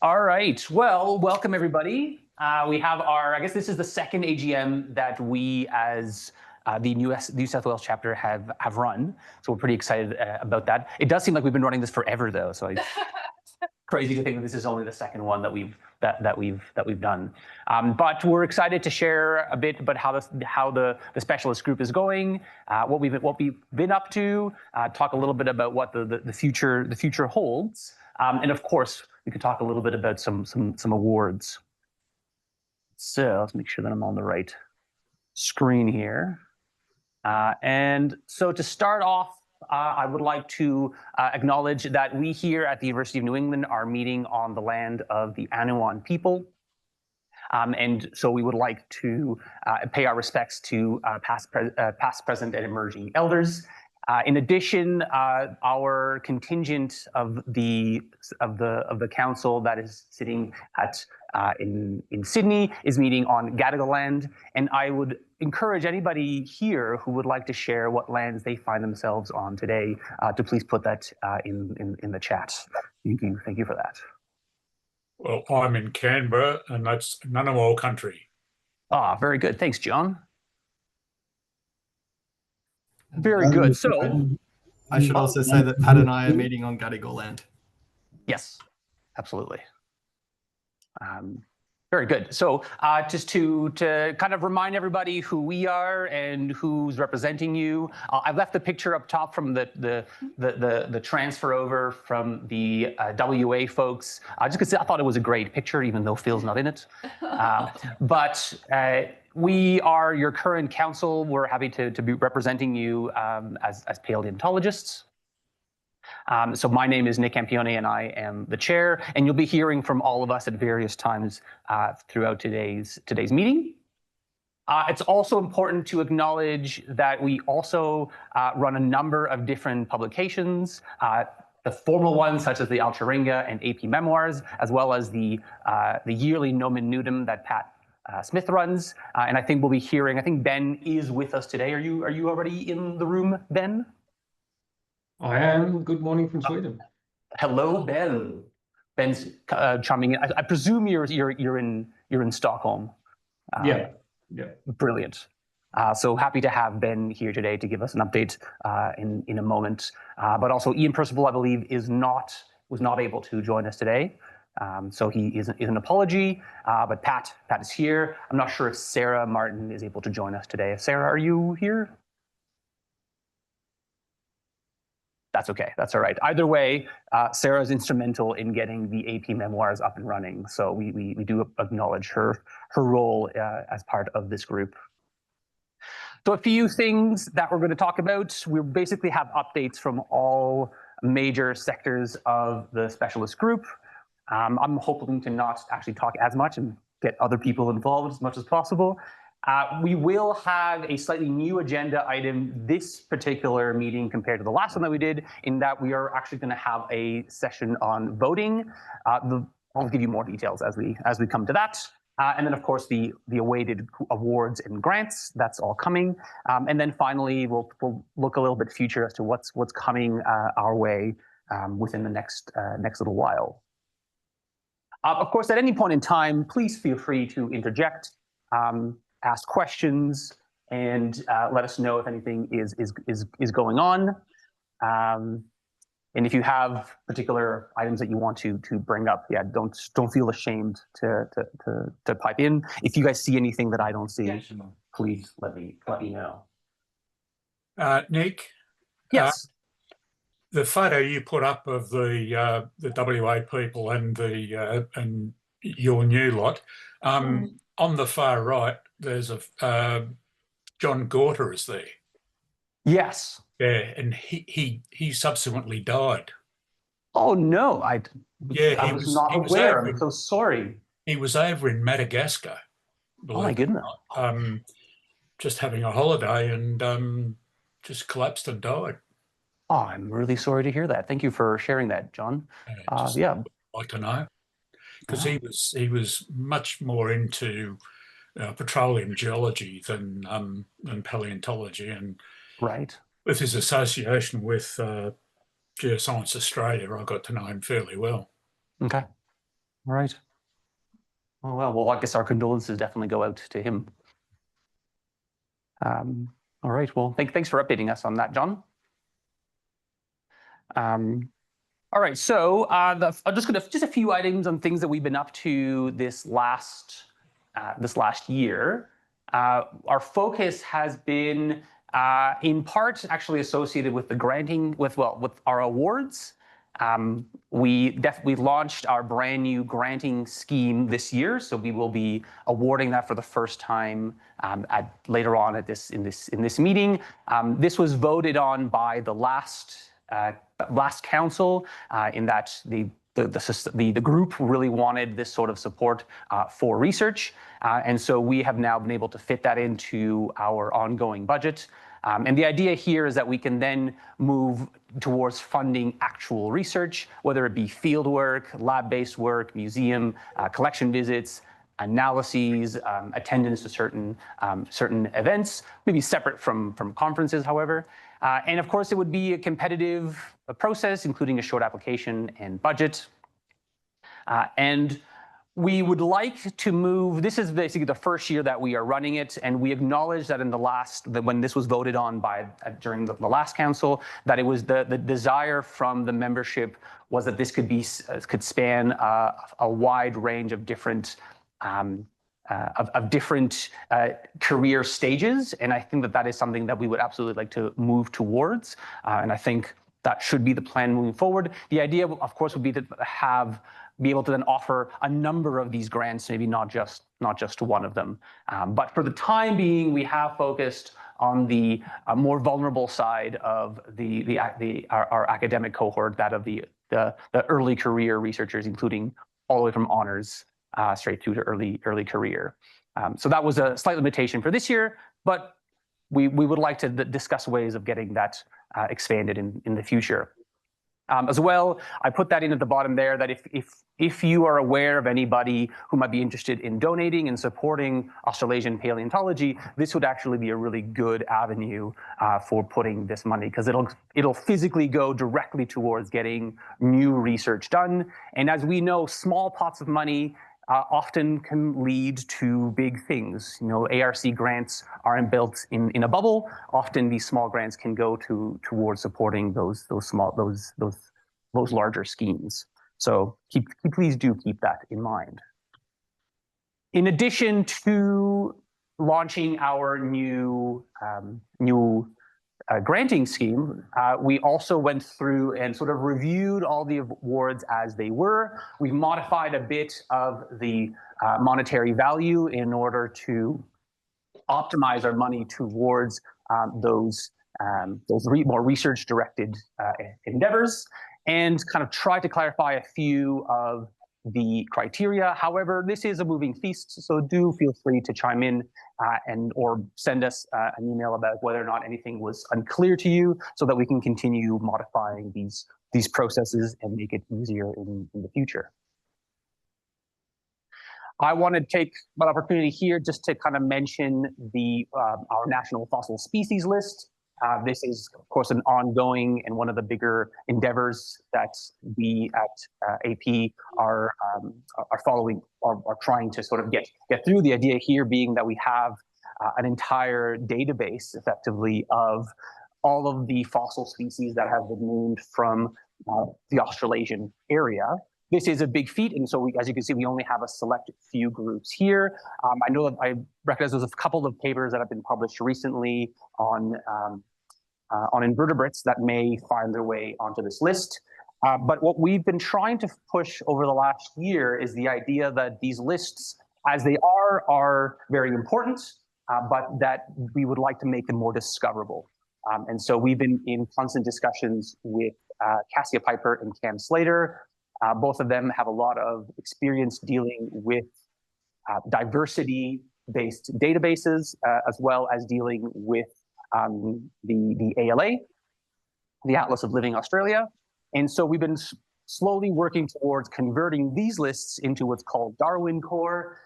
All right. Well, welcome everybody. We have I guess this is the second AGM that we as the New South Wales chapter have run. So we're pretty excited about that. It does seem like we've been running this forever though. So it's crazy to think that this is only the second one that we've done. But we're excited to share a bit about how the specialist group is going, what we've been up to, talk a little bit about what the future holds, and of course we could talk a little bit about some awards. So let's make sure that I'm on the right screen here. And so to start off, I would like to acknowledge that we here at the University of New England are meeting on the land of the Anuan people. And so we would like to pay our respects to past, present, and emerging elders. In addition, our contingent of the council that is sitting in Sydney is meeting on Gadigal land, and I would encourage anybody here who would like to share what lands they find themselves on today to please put that in the chat. Thank you for that. Well, I'm in Canberra, and that's Ngunnawal country. Ah, very good. Thanks, John. Very good. So I should also say that Pat and I are meeting on Gadigal land. Yes, absolutely. Very good. So just to kind of remind everybody who we are and who's representing you, I've left the picture up top from the transfer over from the WA folks, just because I thought it was a great picture, even though Phil's not in it. But we are your current council. We're happy to be representing you as paleontologists. So my name is Nick Campione, and I am the chair, and you'll be hearing from all of us at various times throughout today's meeting. It's also important to acknowledge that we also run a number of different publications, the formal ones such as the Alturinga and AP Memoirs, as well as the yearly Nomen Nudum that Pat Smith runs. And I think we'll be hearing, I think Ben is with us today. Are you already in the room, Ben? I am. Good morning from Sweden. Hello, Ben. Ben's chiming in. I presume you're in Stockholm. Yeah. Brilliant. So happy to have Ben here today to give us an update in a moment. But also Ian Percival, I believe, was not able to join us today. So he is an apology. But Pat is here. I'm not sure if Sarah Martin is able to join us today. Sarah, are you here? That's okay. That's all right. Either way, Sarah's instrumental in getting the AP Memoirs up and running. So we do acknowledge her role as part of this group. So a few things that we're going to talk about. We basically have updates from all major sectors of the specialist group. I'm hoping to not actually talk as much and get other people involved as much as possible. We will have a slightly new agenda item this particular meeting compared to the last one that we did, in that we are actually going to have a session on voting. I'll give you more details as we come to that. And then, of course, the awaited awards and grants. That's all coming. And then finally, we'll look a little bit future as to what's coming our way within the next little while. Of course, at any point in time, please feel free to interject. Ask questions, and let us know if anything is going on. And if you have particular items that you want to bring up, yeah, don't feel ashamed to pipe in. If you guys see anything that I don't see, yeah, sure, please let me know. Nick. Yes. The photo you put up of the WA people and and your new lot, on the far right, there's a John Gorter is there. Yes. Yeah, and he subsequently died. Oh no, I was not aware. I'm so sorry. He was over in Madagascar. Oh my goodness. Just having a holiday and just collapsed and died. Oh, I'm really sorry to hear that. Thank you for sharing that, John. Yeah, like to know, because he was much more into petroleum geology than paleontology, and right, with his association with Geoscience Australia, I got to know him fairly well. Okay. All right. Oh, well, I guess our condolences definitely go out to him. All right. Well, thanks for updating us on that, John. All right. So I'm just a few items on things that we've been up to this last year. Our focus has been in part actually associated with the granting with our awards. We launched our brand new granting scheme this year, so we will be awarding that for the first time later on in this meeting. This was voted on by the last council in that the group really wanted this sort of support for research, and so we have now been able to fit that into our ongoing budget. And the idea here is that we can then move towards funding actual research, whether it be field work, lab-based work, museum, collection visits, analyses, attendance to certain events, maybe separate from conferences, however. And of course, it would be a competitive process, including a short application and budget. And we would like to move, this is basically the first year that we are running it, and we acknowledge that when this was voted on during the last council, that it was the desire from the membership was that this could span a wide range of different career stages, and I think that is something that we would absolutely like to move towards, and I think that should be the plan moving forward. The idea, of course, would be to be able to then offer a number of these grants, maybe not just one of them. But for the time being, we have focused on the more vulnerable side of our academic cohort, that of the early career researchers, including all the way from honors straight through to early career. So that was a slight limitation for this year, but we would like to discuss ways of getting that expanded in the future. As well, I put that in at the bottom there, that if you are aware of anybody who might be interested in donating and supporting Australasian paleontology, this would actually be a really good avenue for putting this money, because it'll physically go directly towards getting new research done. And as we know, small pots of money often can lead to big things. You know, ARC grants aren't built in a bubble. Often these small grants can go towards supporting those larger schemes. So please do keep that in mind. In addition to launching our new granting scheme, we also went through and sort of reviewed all the awards as they were. We modified a bit of the monetary value in order to optimize our money towards those more research-directed endeavors, and kind of try to clarify a few of the criteria. However, this is a moving feast, so do feel free to chime in or send us an email about whether or not anything was unclear to you, so that we can continue modifying these processes and make it easier in the future. I want to take an opportunity here just to kind of mention our national fossil species list. This is, of course, an ongoing and one of the bigger endeavors that we at AP are trying to sort of get through. The idea here being that we have an entire database, effectively, of all of the fossil species that have been named from the Australasian area. This is a big feat, and so as you can see, we only have a select few groups here. I know that I recognize there's a couple of papers that have been published recently on invertebrates that may find their way onto this list. But what we've been trying to push over the last year is the idea that these lists, as they are very important, but that we would like to make them more discoverable. And so we've been in constant discussions with Cassia Piper and Cam Slater. Both of them have a lot of experience dealing with diversity-based databases, as well as dealing with the ALA, the Atlas of Living Australia. And so we've been slowly working towards converting these lists into what's called Darwin Core,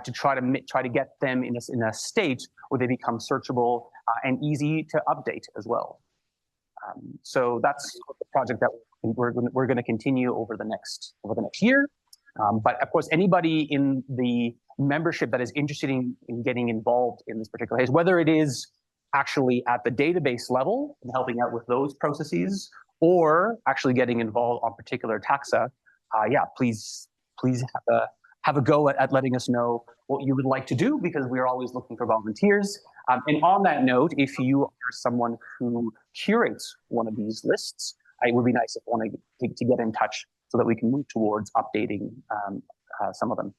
to try to get them in a state where they become searchable and easy to update as well. So that's the project that we're going to continue over the next year. But of course, anybody in the membership that is interested in getting involved in this particular case, whether it is actually at the database level and helping out with those processes, or actually getting involved on particular taxa, please have a go at letting us know what you would like to do, because we are always looking for volunteers. And on that note, if you are someone who curates one of these lists, it would be nice if you want to get in touch so that we can move towards updating some of them.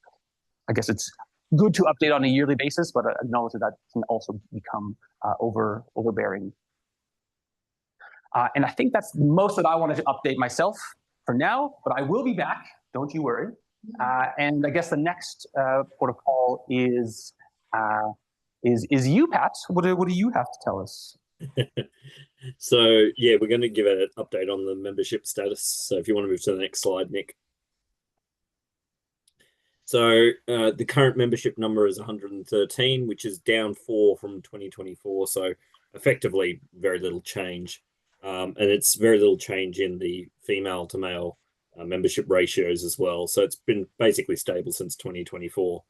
I guess it's good to update on a yearly basis, but acknowledge that can also become overbearing. And I think that's most that I wanted to update myself for now, but I will be back, don't you worry. And I guess the next port of call is you, Pat. What do you have to tell us? So yeah, we're going to give an update on the membership status. So if you want to move to the next slide, Nick. So the current membership number is 113, which is down 4 from 2024. So effectively very little change. And it's very little change in the female to male membership ratios as well. So it's been basically stable since 2024.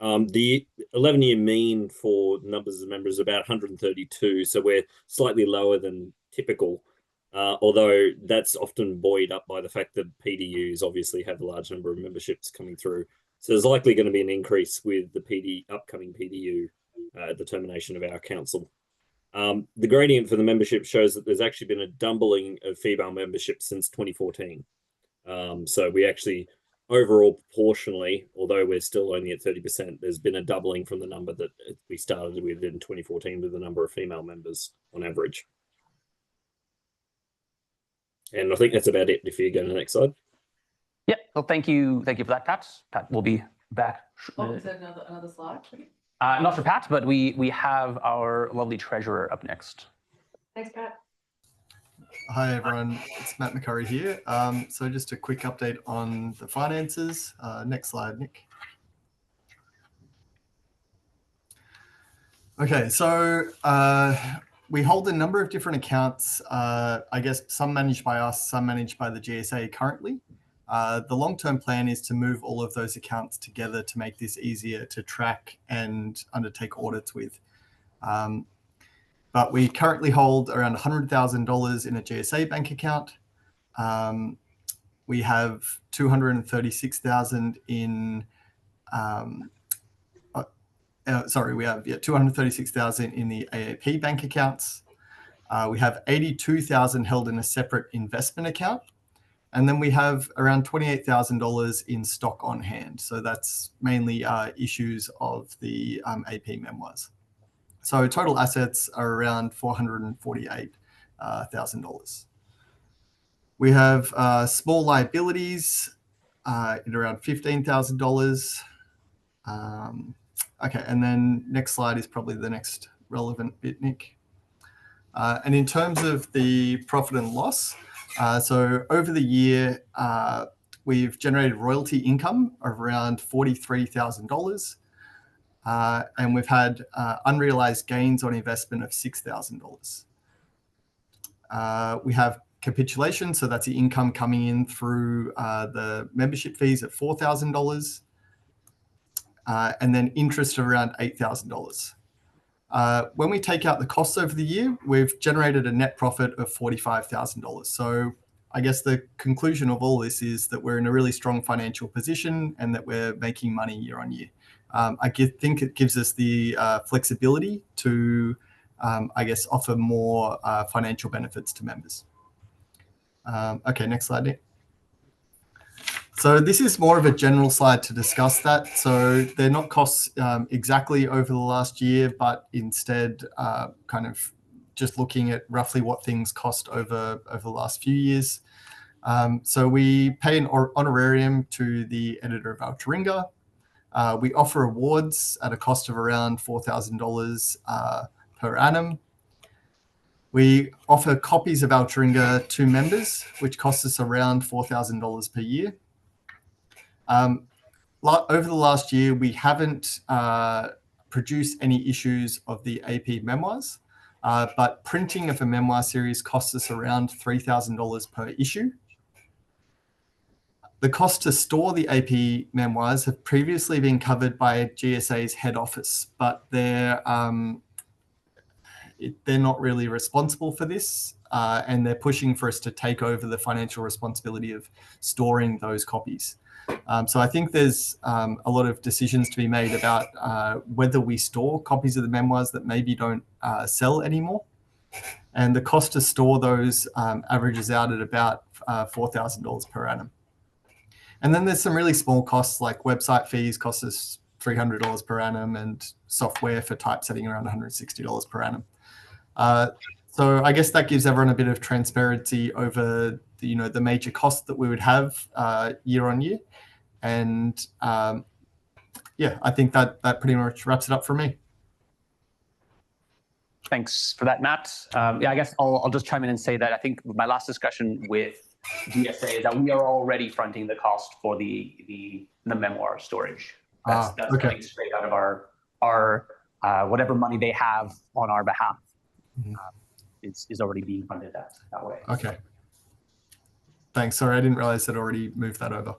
The 11-year mean for numbers of members is about 132, so we're slightly lower than typical, although that's often buoyed up by the fact that PDUs obviously have a large number of memberships coming through. So there's likely going to be an increase with the upcoming PDU at the termination of our council. The gradient for the membership shows that there's actually been a doubling of female membership since 2014. So we actually, overall proportionally, although we're still only at 30%, there's been a doubling from the number that we started with in 2014 with the number of female members on average. And I think that's about it. If you go to the next slide. Yeah, well, thank you for that, Pat. Pat will be back. Oh, is that another slide? Not for Pat, but we have our lovely treasurer up next. Thanks, Pat. Hi, everyone. It's Matt McCurry here. So just a quick update on the finances. Next slide, Nick. Okay, so we hold a number of different accounts, I guess some managed by us, some managed by the GSA currently. The long-term plan is to move all of those accounts together to make this easier to track and undertake audits with. But we currently hold around $100,000 in a GSA bank account. We have $236,000 in, we have $236,000 in the AAP bank accounts. We have $82,000 held in a separate investment account. And then we have around $28,000 in stock on hand. So that's mainly issues of the AP memoirs. So total assets are around $448,000. We have small liabilities at around $15,000. Okay, and then next slide is probably the next relevant bit, Nick. And in terms of the profit and loss, so over the year, we've generated royalty income of around $43,000. And we've had unrealized gains on investment of $6,000. We have capitulation, so that's the income coming in through the membership fees at $4,000. And then interest of around $8,000. When we take out the costs over the year, we've generated a net profit of $45,000. So I guess the conclusion of all this is that we're in a really strong financial position and that we're making money year on year. I think it gives us the flexibility to, I guess, offer more financial benefits to members. Okay, next slide, Nick. So this is more of a general slide to discuss that. So they're not costs exactly over the last year, but instead kind of just looking at roughly what things cost over the last few years. So we pay an honorarium to the editor of Altringa. We offer awards at a cost of around $4,000 per annum. We offer copies of Altringa to members, which costs us around $4,000 per year. Over the last year, we haven't produced any issues of the AP memoirs, but printing of a memoir series costs us around $3,000 per issue. The cost to store the AP memoirs have previously been covered by GSA's head office, but they're not really responsible for this, and they're pushing for us to take over the financial responsibility of storing those copies. So I think there's a lot of decisions to be made about whether we store copies of the memoirs that maybe don't sell anymore. And the cost to store those averages out at about $4,000 per annum. And then there's some really small costs, like website fees cost us $300 per annum, and software for typesetting around $160 per annum. So I guess that gives everyone a bit of transparency over the major costs that we would have year on year. And yeah, I think that pretty much wraps it up for me. Thanks for that, Matt. Yeah, I guess I'll just chime in and say that I think my last discussion with GSA is that we are already fronting the cost for the memoir storage. That's okay. coming straight out of our whatever money they have on our behalf. Is already being funded that way. Okay. Thanks. Sorry, I didn't realize I'd already moved that over.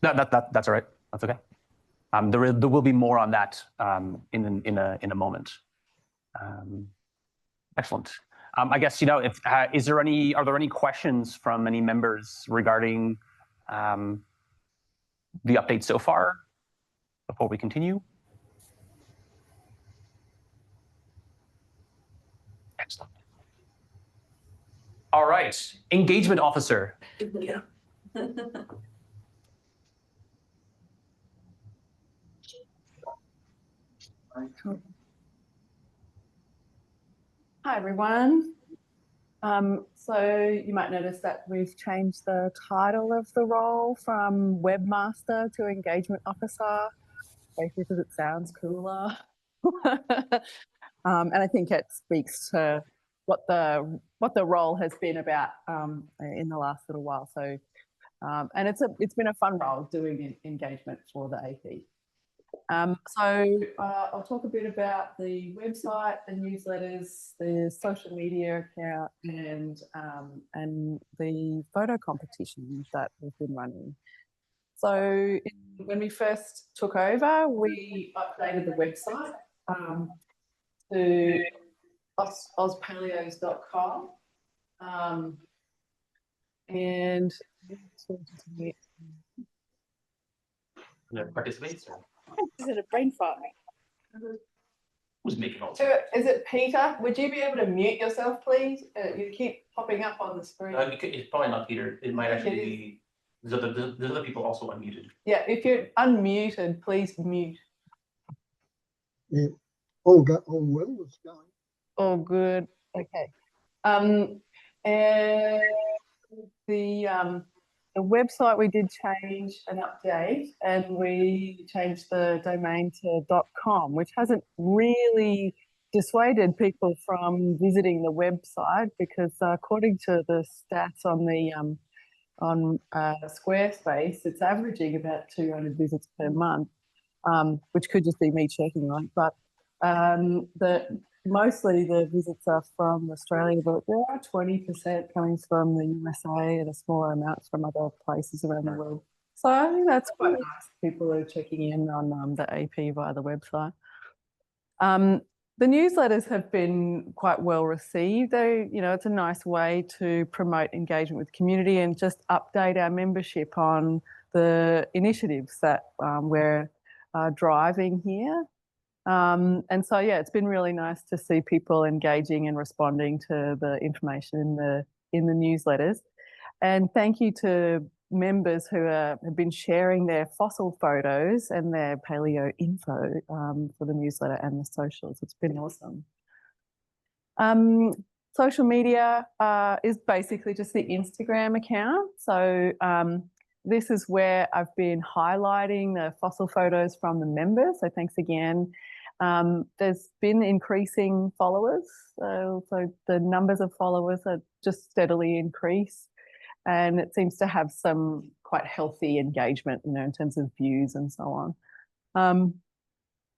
No, that's all right. That's okay. There will be more on that in a moment. Excellent. I guess if are there any questions from any members regarding the update so far before we continue? Excellent. All right, engagement officer. Yeah. Hi, everyone. So you might notice that we've changed the title of the role from webmaster to engagement officer, basically because it sounds cooler. And I think it speaks to what the role has been about in the last little while. So, and it's been a fun role doing engagement for the AP. So I'll talk a bit about the website, the newsletters, the social media account, and the photo competition that we've been running. So when we first took over, we updated the website to auspaleos.com. And Participates? is it a brain fart? Who's making all Is it Peter? Would you be able to mute yourself, please? You keep popping up on the screen. It's probably not Peter. It might actually be. There's other people also unmuted. Yeah, if you're unmuted, please mute. Yeah. All well, it's going. Oh, good. Okay. And the website, we did change an update, and we changed the domain to .com, which hasn't really dissuaded people from visiting the website, because according to the stats on the on Squarespace, it's averaging about 200 visits per month, which could just be me checking, right? But mostly the visits are from Australia, but there are 20% coming from the USA and a smaller amount from other places around the world. So I think that's quite nice. People are checking in on the AP via the website. The newsletters have been quite well received. It's a nice way to promote engagement with the community and just update our membership on the initiatives that we're driving here. And so, yeah, it's been really nice to see people engaging and responding to the information in the newsletters. And thank you to members who have been sharing their fossil photos and their paleo info for the newsletter and the socials. It's been awesome. Social media is basically just the Instagram account. So this is where I've been highlighting the fossil photos from the members. So thanks again. There's been increasing followers. So the numbers of followers are just steadily increased. And it seems to have some quite healthy engagement, in terms of views and so on.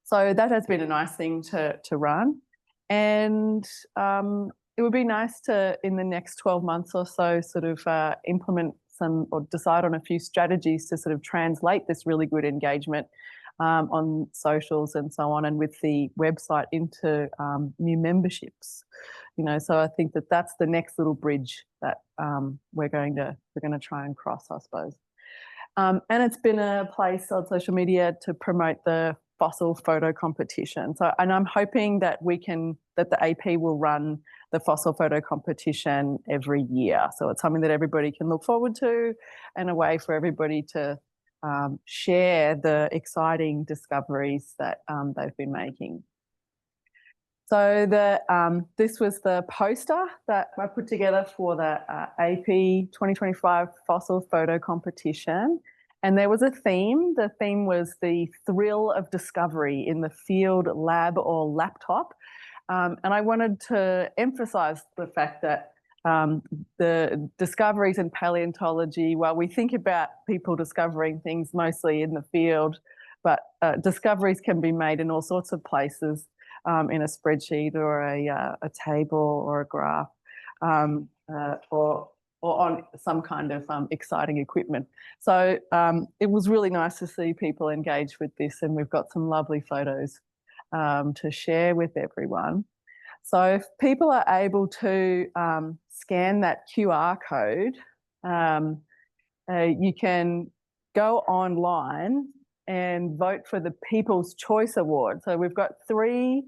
So that has been a nice thing to run. And it would be nice to, in the next 12 months or so, sort of implement some or decide on a few strategies to sort of translate this really good engagement on socials and so on, and with the website into new memberships. So I think that that's the next little bridge that we're going to try and cross, I suppose. And it's been a place on social media to promote the fossil photo competition. And I'm hoping that the AP will run the fossil photo competition every year. So it's something that everybody can look forward to, and a way for everybody to share the exciting discoveries that they've been making. So this was the poster that I put together for the AP 2025 Fossil Photo Competition. And there was a theme. The theme was the thrill of discovery in the field, lab or laptop. And I wanted to emphasize the fact that the discoveries in paleontology, while we think about people discovering things mostly in the field, but discoveries can be made in all sorts of places, in a spreadsheet or a table or a graph, or on some kind of exciting equipment. So it was really nice to see people engage with this, and we've got some lovely photos to share with everyone. So if people are able to scan that QR code, you can go online and vote for the People's Choice Award. So we've got 3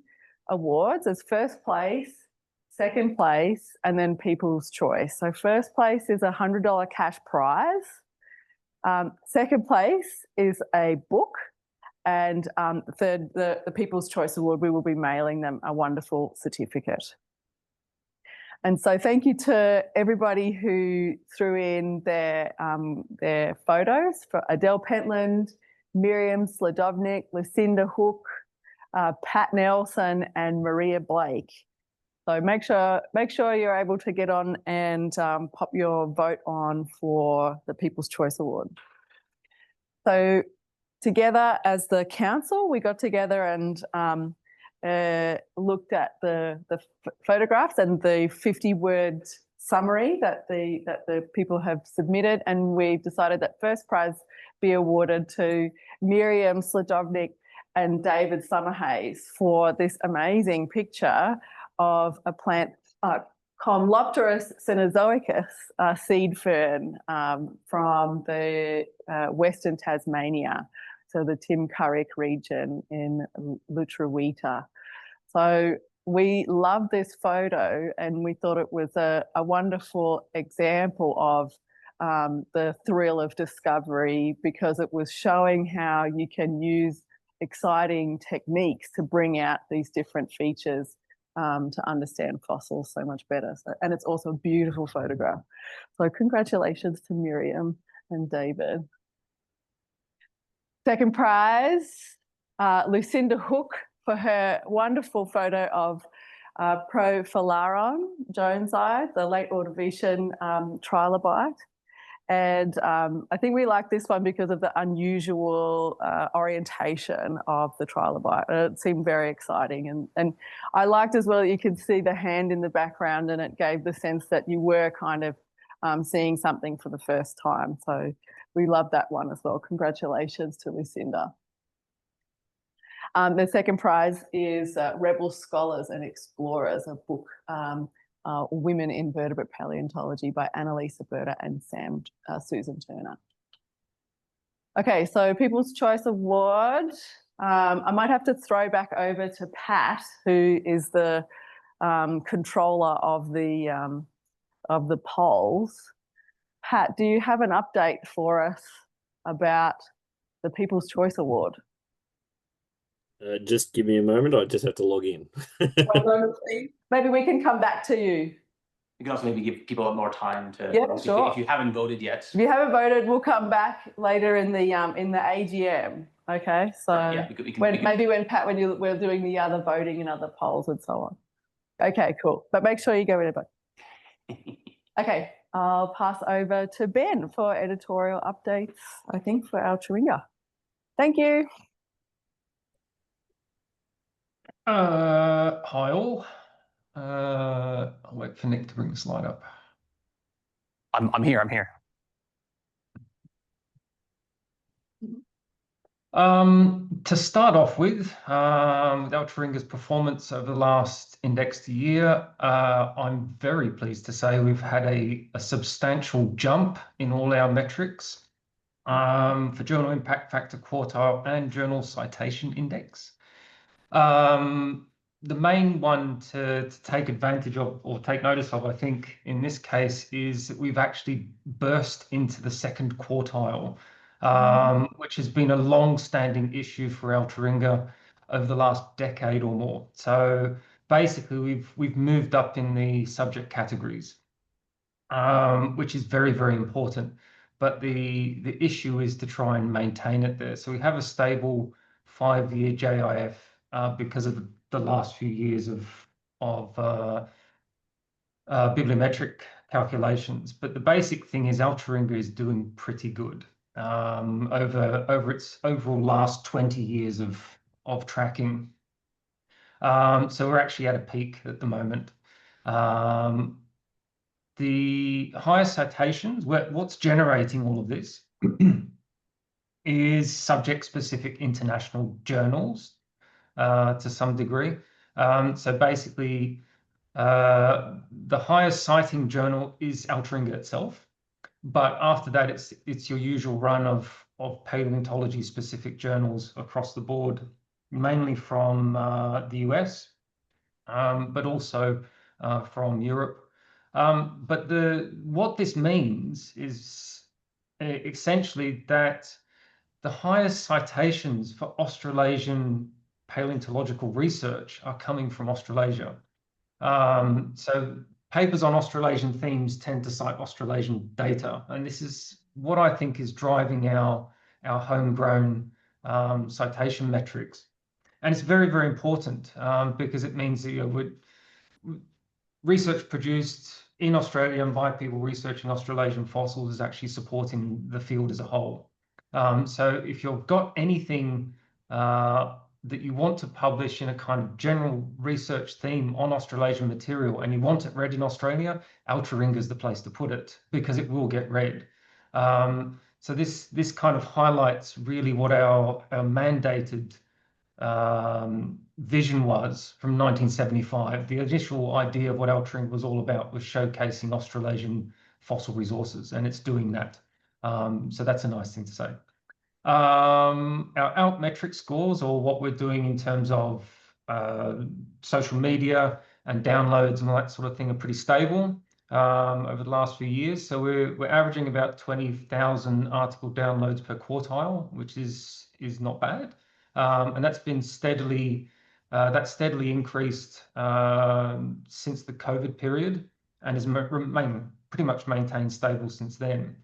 awards. There's first place, second place, and then People's Choice. So first place is a $100 cash prize. Second place is a book. And third, the People's Choice Award, we will be mailing them a wonderful certificate. And so thank you to everybody who threw in their photos, for Adele Pentland, Miriam Sladovnik, Lucinda Hook, Pat Nelson, and Maria Blake. So make sure you're able to get on and pop your vote on for the People's Choice Award. So together as the council, we got together and looked at the photographs and the 50-word summary that the people have submitted, and we decided that first prize be awarded to Miriam Sladovnik and David Summerhays for this amazing picture of a plant, Comlopterus cenozoicus seed fern from the Western Tasmania, so the Timcurrick region in Lutruwita. So we love this photo, and we thought it was a wonderful example of the thrill of discovery, because it was showing how you can use exciting techniques to bring out these different features to understand fossils so much better. So, and it's also a beautiful photograph. So congratulations to Miriam and David. Second prize, Lucinda Hook, for her wonderful photo of Prophalaron jonesii, the late Ordovician trilobite. And I think we like this one because of the unusual orientation of the trilobite. It seemed very exciting. And I liked as well that you could see the hand in the background, and it gave the sense that you were kind of seeing something for the first time. So we love that one as well. Congratulations to Lucinda. The second prize is Rebel Scholars and Explorers, a book, Women in Vertebrate Paleontology by Annalisa Berta and Susan Turner. Okay, so People's Choice Award. I might have to throw back over to Pat, who is the controller of the polls. Pat, do you have an update for us about the People's Choice Award? Just give me a moment. I just have to log in. Maybe we can come back to you. You can also maybe give people more time to. Yeah, sure. If you haven't voted yet. If you haven't voted, we'll come back later in the AGM. Okay, so yeah, maybe when Pat, we're doing the other voting and other polls and so on. Okay, cool. But make sure you go in and vote. Okay, I'll pass over to Ben for editorial updates, I think, for our Chewinga. Thank you. Hi all. I'll wait for Nick to bring the slide up. I'm here. To start off with Altringa's performance over the last indexed year, I'm very pleased to say we've had a substantial jump in all our metrics for journal impact factor quartile and journal citation index. The main one to take advantage of or take notice of, I think, in this case, is that we've actually burst into the second quartile, which has been a long-standing issue for Altringa over the last decade or more. So basically, we've moved up in the subject categories, which is very, very important. But the issue is to try and maintain it there. So we have a stable 5-year JIF because of the last few years of bibliometric calculations. But the basic thing is Altringa is doing pretty good over its overall last 20 years of tracking. So we're actually at a peak at the moment. The highest citations, what's generating all of this is subject-specific international journals to some degree. So basically, the highest citing journal is Altringa itself, but after that, it's your usual run of paleontology-specific journals across the board, mainly from the US, but also from Europe. But what this means is essentially that the highest citations for Australasian paleontological research are coming from Australasia. So papers on Australasian themes tend to cite Australasian data, and this is what I think is driving our homegrown citation metrics. And it's very, very important because it means that research produced in Australia and by people researching Australasian fossils is actually supporting the field as a whole. So if you've got anything that you want to publish in a kind of general research theme on Australasian material and you want it read in Australia, Altringa is the place to put it because it will get read. So this kind of highlights really what our mandated vision was from 1975. The initial idea of what Altringa was all about was showcasing Australasian fossil resources, and it's doing that. So that's a nice thing to say. Our altmetric scores, or what we're doing in terms of social media and downloads and all that sort of thing, are pretty stable over the last few years. So we're averaging about 20,000 article downloads per quartile, which is not bad. And that's been steadily increased since the COVID period and has remained pretty much maintained stable since then.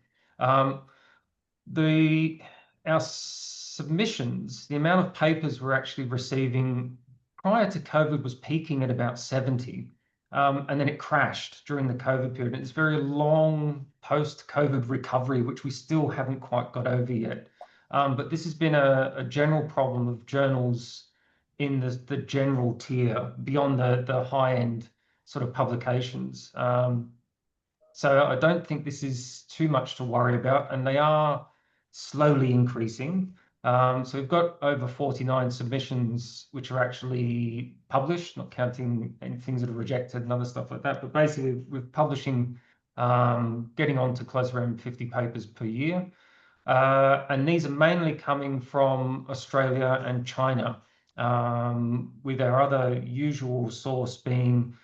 Our submissions, the amount of papers we're actually receiving prior to COVID was peaking at about 70. And then it crashed during the COVID period. It's very long post-COVID recovery, which we still haven't quite got over yet. But this has been a general problem of journals in the general tier beyond the high-end sort of publications. So I don't think this is too much to worry about, and they are slowly increasing. So we've got over 49 submissions which are actually published, not counting any things that are rejected and other stuff like that. But basically, we're publishing, getting on to close around 50 papers per year. And these are mainly coming from Australia and China, with our other usual source being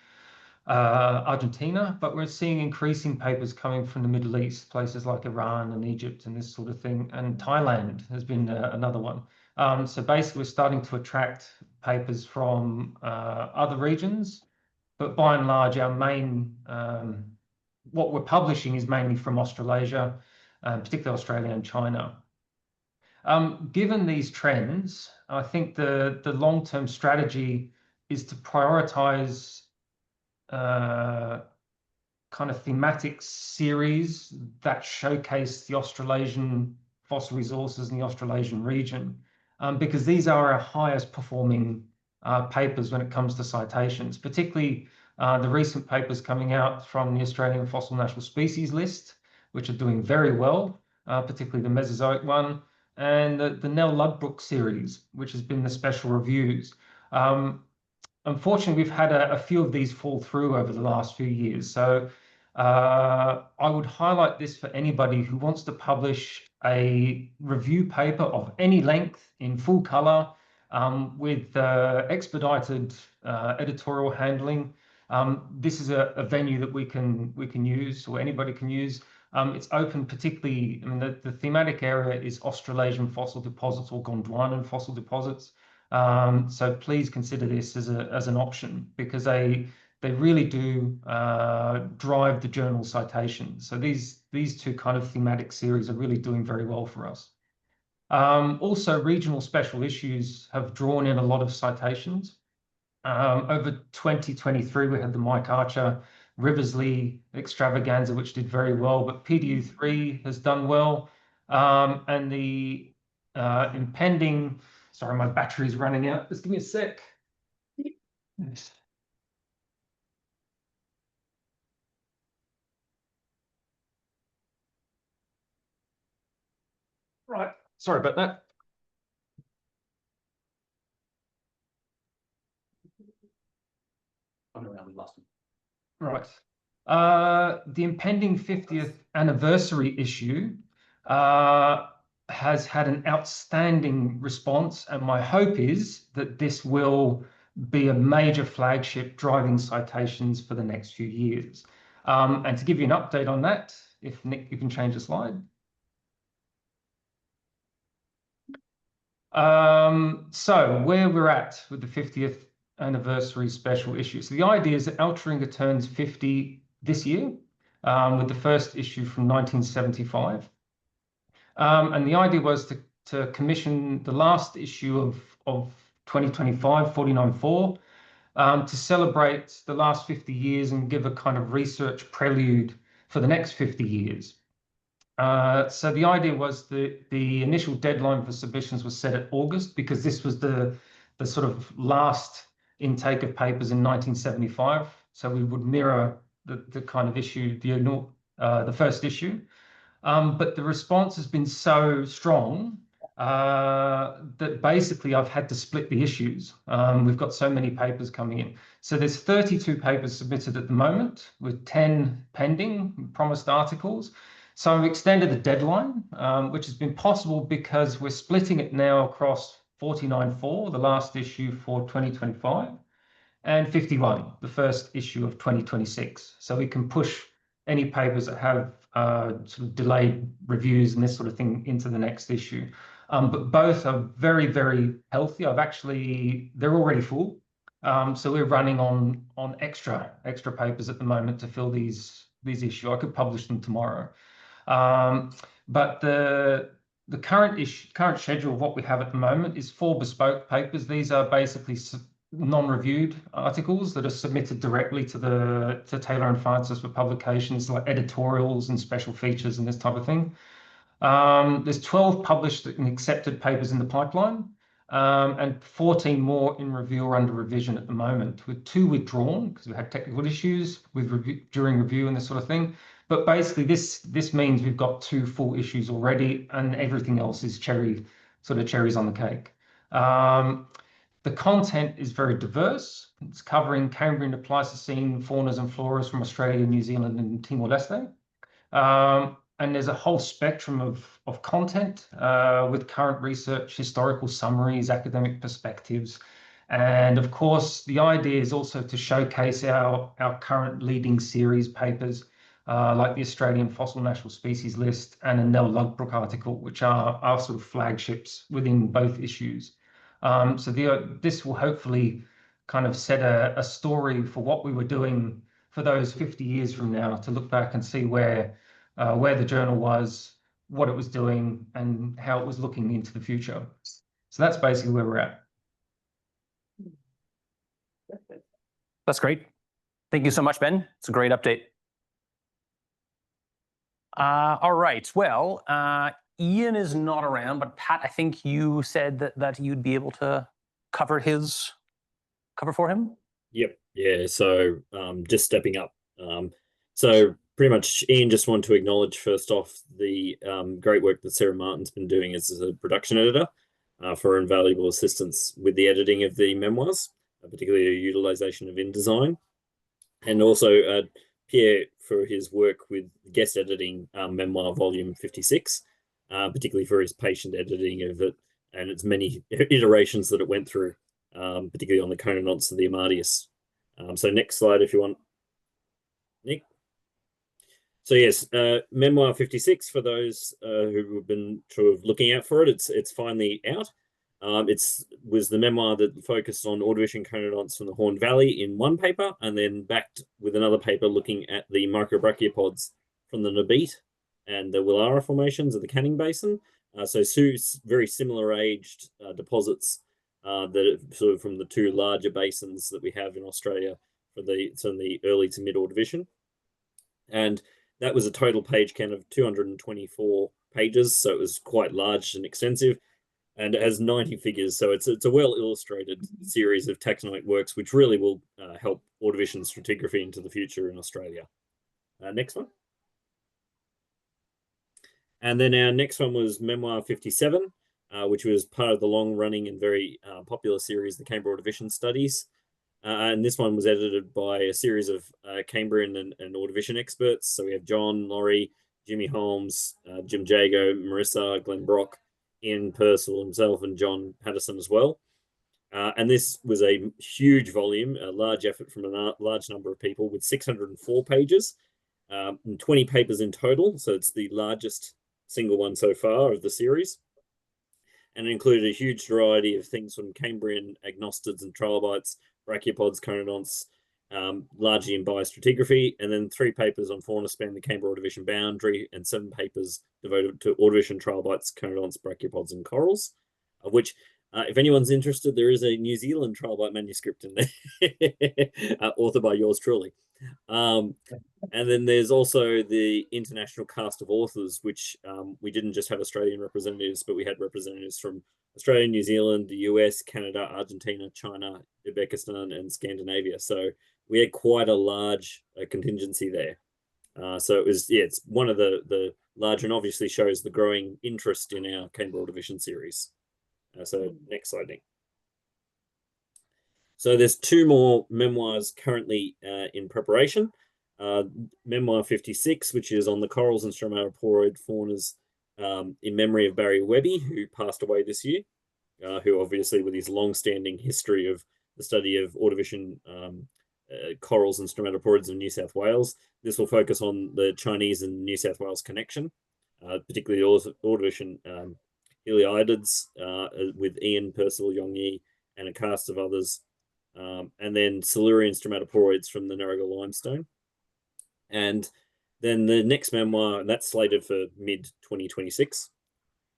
Argentina, but we're seeing increasing papers coming from the Middle East, places like Iran and Egypt and this sort of thing. And Thailand has been another one. So basically, we're starting to attract papers from other regions, but by and large, our main, what we're publishing is mainly from Australasia, particularly Australia and China. Given these trends, I think the long-term strategy is to prioritize kind of thematic series that showcase the Australasian fossil resources in the Australasian region, because these are our highest performing papers when it comes to citations, particularly the recent papers coming out from the Australian Fossil National Species List, which are doing very well, particularly the Mesozoic one, and the Nell Ludbrook series, which has been the special reviews. Unfortunately, we've had a few of these fall through over the last few years. So I would highlight this for anybody who wants to publish a review paper of any length in full color with expedited editorial handling. This is a venue that we can use, or anybody can use. It's open particularly, I mean, the thematic area is Australasian fossil deposits or Gondwanan fossil deposits. So please consider this as an option, because they really do drive the journal citation. So these two kind of thematic series are really doing very well for us. Also, regional special issues have drawn in a lot of citations. Over 2023, we had the Mike Archer Riversley extravaganza, which did very well, but PDU3 has done well. And the impending, sorry, my battery's running out. Just give me a sec. Yes. Right, sorry about that. Oh, no, we lost him. Right. The impending 50th anniversary issue has had an outstanding response, and my hope is that this will be a major flagship driving citations for the next few years. And to give you an update on that, if Nick, you can change the slide. So where we're at with the 50th anniversary special issue. So the idea is that Altringa turns 50 this year with the first issue from 1975. And the idea was to commission the last issue of 2025, 49.4, to celebrate the last 50 years and give a kind of research prelude for the next 50 years. So the idea was that the initial deadline for submissions was set at August, because this was the sort of last intake of papers in 1975. So we would mirror the kind of issue, the first issue. But the response has been so strong that basically I've had to split the issues. We've got so many papers coming in. So there's 32 papers submitted at the moment, with 10 pending promised articles. So I've extended the deadline, which has been possible because we're splitting it now across 49.4, the last issue for 2025, and 51, the first issue of 2026. So we can push any papers that have sort of delayed reviews and this sort of thing into the next issue. But both are very, very healthy. They're already full. So we're running on extra papers at the moment to fill these issues. I could publish them tomorrow. But the current schedule of what we have at the moment is 4 bespoke papers. These are basically non-reviewed articles that are submitted directly to Taylor and Francis for publications, like editorials and special features and this type of thing. There's 12 published and accepted papers in the pipeline, and 14 more in review or under revision at the moment, with 2 withdrawn because we had technical issues during review and this sort of thing. But basically, this means we've got 2 full issues already, and everything else is cherries on the cake. The content is very diverse. It's covering Cambrian to Pleistocene faunas and floras from Australia, New Zealand, and Timor-Leste. And there's a whole spectrum of content with current research, historical summaries, academic perspectives. And of course, the idea is also to showcase our current leading series papers, like the Australian Fossil National Species List and a Nell Ludbrook article, which are our sort of flagships within both issues. So this will hopefully kind of set a story for what we were doing for those 50 years from now, to look back and see where the journal was, what it was doing, and how it was looking into the future. So that's basically where we're at. That's great. Thank you so much, Ben. It's a great update. All right. Well, Ian is not around, but Pat, I think you said that you'd be able to cover for him. Yep. Yeah. So just stepping up. So pretty much, Ian, just want to acknowledge first off the great work that Sarah Martin's been doing as a production editor for invaluable assistance with the editing of the memoirs, particularly a utilization of InDesign, and also Pierre for his work with guest editing memoir volume 56, particularly for his patient editing of it and its many iterations that it went through, particularly on the Conodonts of the Amadius. So next slide if you want, Nick. So yes, Memoir 56, for those who have been sort of looking out for it, it's finally out. It was the memoir that focused on Ordovician conodonts from the Horn Valley in one paper, and then backed with another paper looking at the microbrachiopods from the Nabit and the Willara formations of the Canning Basin. So very similar aged deposits that are sort of from the two larger basins that we have in Australia from the early to mid Ordovician. And that was a total page count of 224 pages, so it was quite large and extensive, and it has 90 figures, so it's a well-illustrated series of taxonomic works, which really will help Ordovician stratigraphy into the future in Australia. Next one. And then our next one was Memoir 57, which was part of the long-running and very popular series, the Canberra Ordovician Studies. And this one was edited by a series of Cambrian and Ordovician experts. So we have John, Laurie, Jimmy Holmes, Jim Jago, Marissa, Glenn Brock, Ian Purcell himself, and John Patterson as well. And this was a huge volume, a large effort from a large number of people with 604 pages and 20 papers in total. So it's the largest single one so far of the series. And it included a huge variety of things from Cambrian agnostids and trilobites, brachiopods, conodonts, largely in biostratigraphy, and then 3 papers on fauna span the Canberra Ordovician boundary, and 7 papers devoted to Ordovician trilobites, conodonts, brachiopods, and corals, of which, if anyone's interested, there is a New Zealand trilobite manuscript in there, authored by yours truly. And then there's also the international cast of authors, which we didn't just have Australian representatives, but we had representatives from Australia, New Zealand, the US, Canada, Argentina, China, Uzbekistan, and Scandinavia. So we had quite a large contingency there. So it was, yeah, it's one of the larger, and obviously shows the growing interest in our Canberra Ordovician series. So next slide, Nick. So there's 2 more memoirs currently in preparation. Memoir 56, which is on the corals and stromatoporoid faunas in memory of Barry Webby, who passed away this year, who obviously with his long-standing history of the study of Ordovician corals and stromatoporoids in New South Wales. This will focus on the Chinese and New South Wales connection, particularly Ordovician Heliidids with Ian Purcell, Yongyi, and a cast of others. And then Silurian stromatoporoids from the Narragansett limestone. And then the next memoir, that's slated for mid-2026.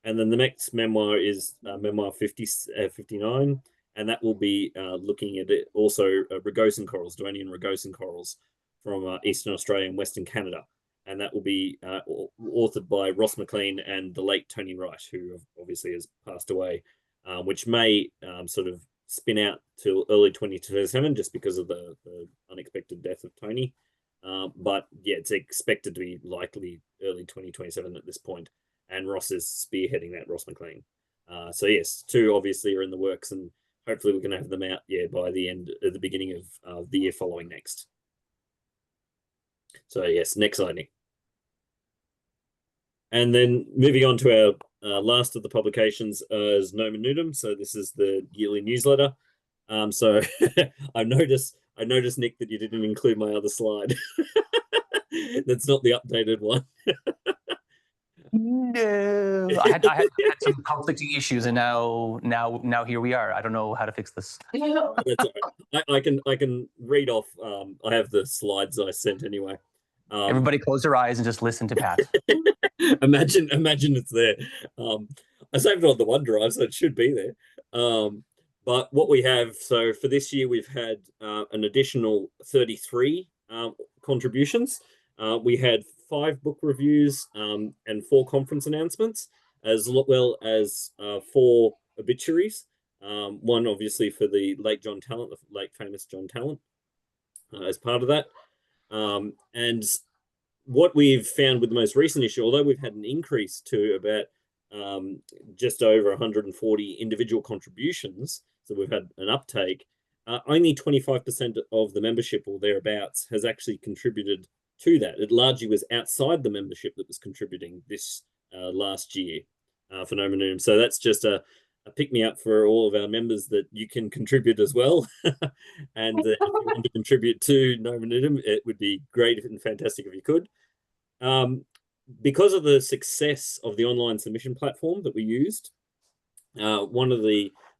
And then the next memoir is Memoir 59, and that will be looking at it also Rugosan corals, Duanian Rugosan corals from Eastern Australia and Western Canada. And that will be authored by Ross McLean and the late Tony Wright, who obviously has passed away, which may sort of spin out till early 2027 just because of the unexpected death of Tony. But yeah, it's expected to be likely early 2027 at this point, and Ross is spearheading that, Ross McLean. So yes, 2 obviously are in the works, and hopefully we can have them out by the beginning of the year following next. So yes, next slide, Nick. And then moving on to our last of the publications is Nomen Nudum. So this is the yearly newsletter. So I noticed, Nick, that you didn't include my other slide. That's not the updated one. No, I had some conflicting issues, and now here we are. I don't know how to fix this. That's all right. I can read off. I have the slides I sent anyway. Everybody close their eyes and just listen to Pat. imagine it's there. I saved it on the OneDrive, so it should be there. But what we have, so for this year, we've had an additional 33 contributions. We had 5 book reviews and 4 conference announcements, as well as 4 obituaries. One, obviously, for the late John Tallant, the late famous John Tallant, as part of that. And what we've found with the most recent issue, although we've had an increase to about just over 140 individual contributions, so we've had an uptake, only 25% of the membership or thereabouts has actually contributed to that. It largely was outside the membership that was contributing this last year for Nominum. So that's just a pick-me-up for all of our members that you can contribute as well. And if you want to contribute to Nominum, it would be great and fantastic if you could. Because of the success of the online submission platform that we used,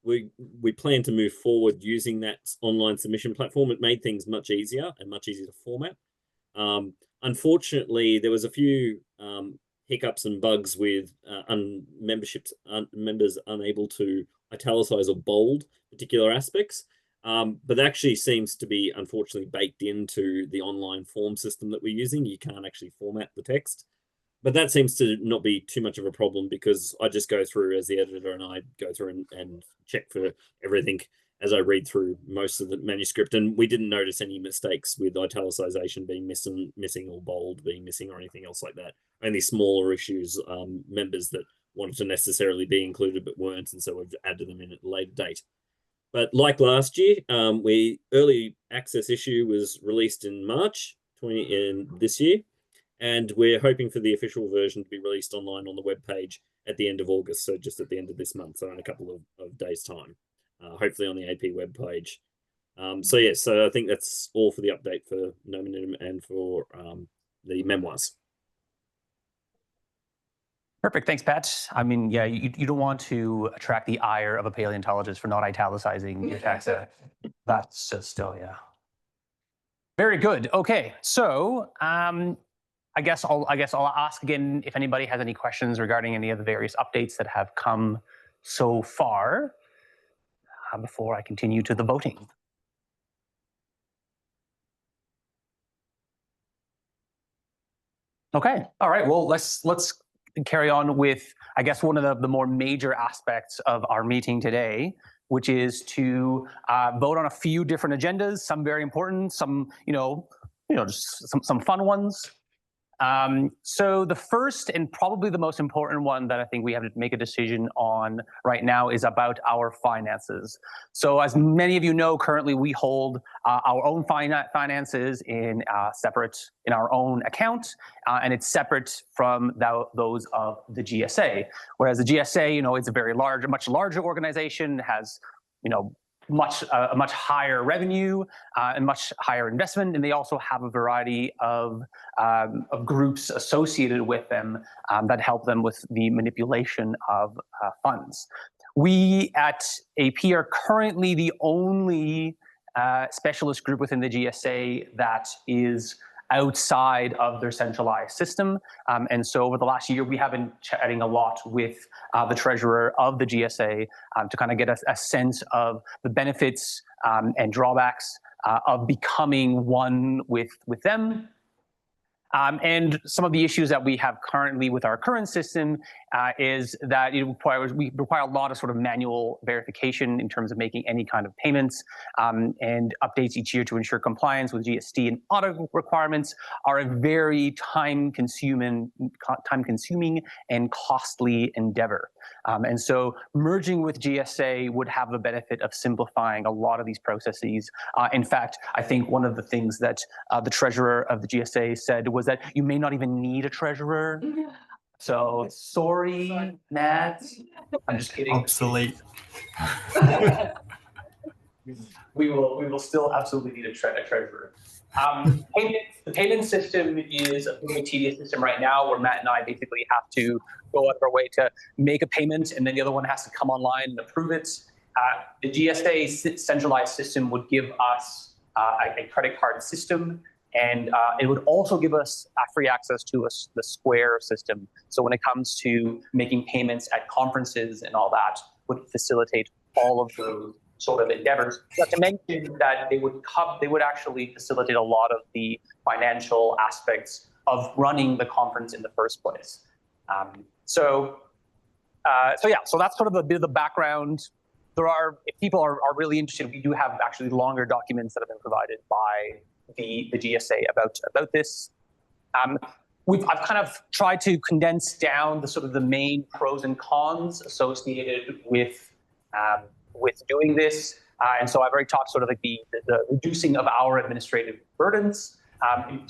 we plan to move forward using that online submission platform. It made things much easier and much easier to format. Unfortunately, there was a few hiccups and bugs with members unable to italicize or bold particular aspects. But that actually seems to be, unfortunately, baked into the online form system that we're using. You can't actually format the text. But that seems to not be too much of a problem, because I just go through as the editor and I go through and check for everything as I read through most of the manuscript. And we didn't notice any mistakes with italicization being missing or bold being missing or anything else like that. Only smaller issues, members that wanted to necessarily be included but weren't, and so we've added them in at a later date. But like last year, early access issue was released in March this year. And we're hoping for the official version to be released online on the webpage at the end of August, so just at the end of this month, so in a couple of days' time, hopefully on the AP webpage. So I think that's all for the update for Nominum and for the memoirs. Perfect. Thanks, Pat. I mean, yeah, you don't want to attract the ire of a paleontologist for not italicizing your text. That's just still, yeah. Very good. Okay, so I guess I'll ask again if anybody has any questions regarding any of the various updates that have come so far before I continue to the voting. Okay. All right. Well, let's carry on with, I guess, one of the more major aspects of our meeting today, which is to vote on a few different agendas. Some very important, some just some fun ones. So the first and probably the most important one that I think we have to make a decision on right now is about our finances. So as many of you know, currently we hold our own finances in our own account, and it's separate from those of the GSA. Whereas the GSA, it's a very large, much larger organization, has, a much higher revenue and much higher investment, and they also have a variety of groups associated with them that help them with the manipulation of funds. We at AP are currently the only specialist group within the GSA that is outside of their centralized system. And so over the last year, we have been chatting a lot with the treasurer of the GSA to kind of get a sense of the benefits and drawbacks of becoming one with them. And some of the issues that we have currently with our current system is that we require a lot of sort of manual verification in terms of making any kind of payments, and updates each year to ensure compliance with GST and audit requirements are a very time-consuming and costly endeavor. And so merging with GSA would have the benefit of simplifying a lot of these processes. In fact, I think one of the things that the treasurer of the GSA said was that you may not even need a treasurer. So sorry, Matt. I'm just kidding. Obsolete. We will still absolutely need a treasurer. The payment system is a very tedious system right now, where Matt and I basically have to go out of our way to make a payment, and then the other one has to come online and approve it. The GSA centralized system would give us a credit card system, and it would also give us free access to the Square system. So when it comes to making payments at conferences and all that, would facilitate all of those sort of endeavors. Not to mention that they would actually facilitate a lot of the financial aspects of running the conference in the first place. So that's sort of a bit of the background. If people are really interested, we do have actually longer documents that have been provided by the GSA about this. I've kind of tried to condense down the sort of the main pros and cons associated with doing this. And so I've already talked sort of like the reducing of our administrative burdens,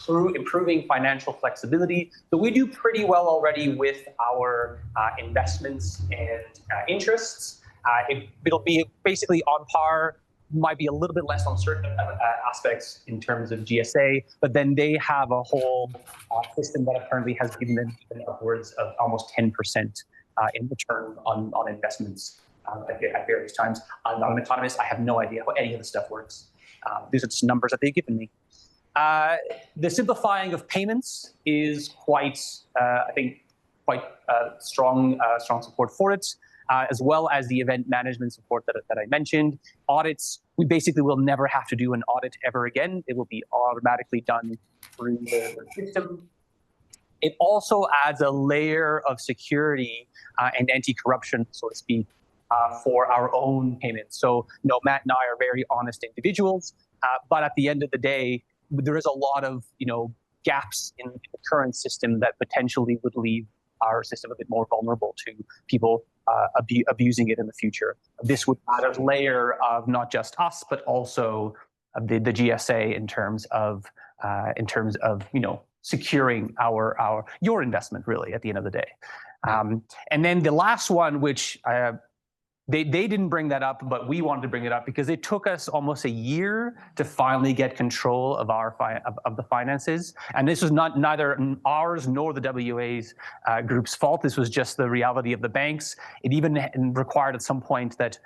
improving financial flexibility. So we do pretty well already with our investments and interests. It'll be basically on par, might be a little bit less on certain aspects in terms of GSA, but then they have a whole system that apparently has given them even upwards of almost 10% in return on investments at various times. I'm not an economist. I have no idea how any of this stuff works. These are just numbers that they've given me. The simplifying of payments is quite, I think, quite strong support for it. As well as the event management support that I mentioned. Audits, we basically will never have to do an audit ever again. It will be automatically done through the system. It also adds a layer of security and anti-corruption, so to speak, for our own payments. So, Matt and I are very honest individuals, but at the end of the day, there is a lot of, gaps in the current system that potentially would leave our system a bit more vulnerable to people abusing it in the future. This would add a layer of not just us, but also the GSA in terms of securing your investment, really, at the end of the day. And then the last one, which they didn't bring that up, but we wanted to bring it up because it took us almost a year to finally get control of of the finances. And this was neither ours nor the WA's group's fault. This was just the reality of the banks. It even required at some point that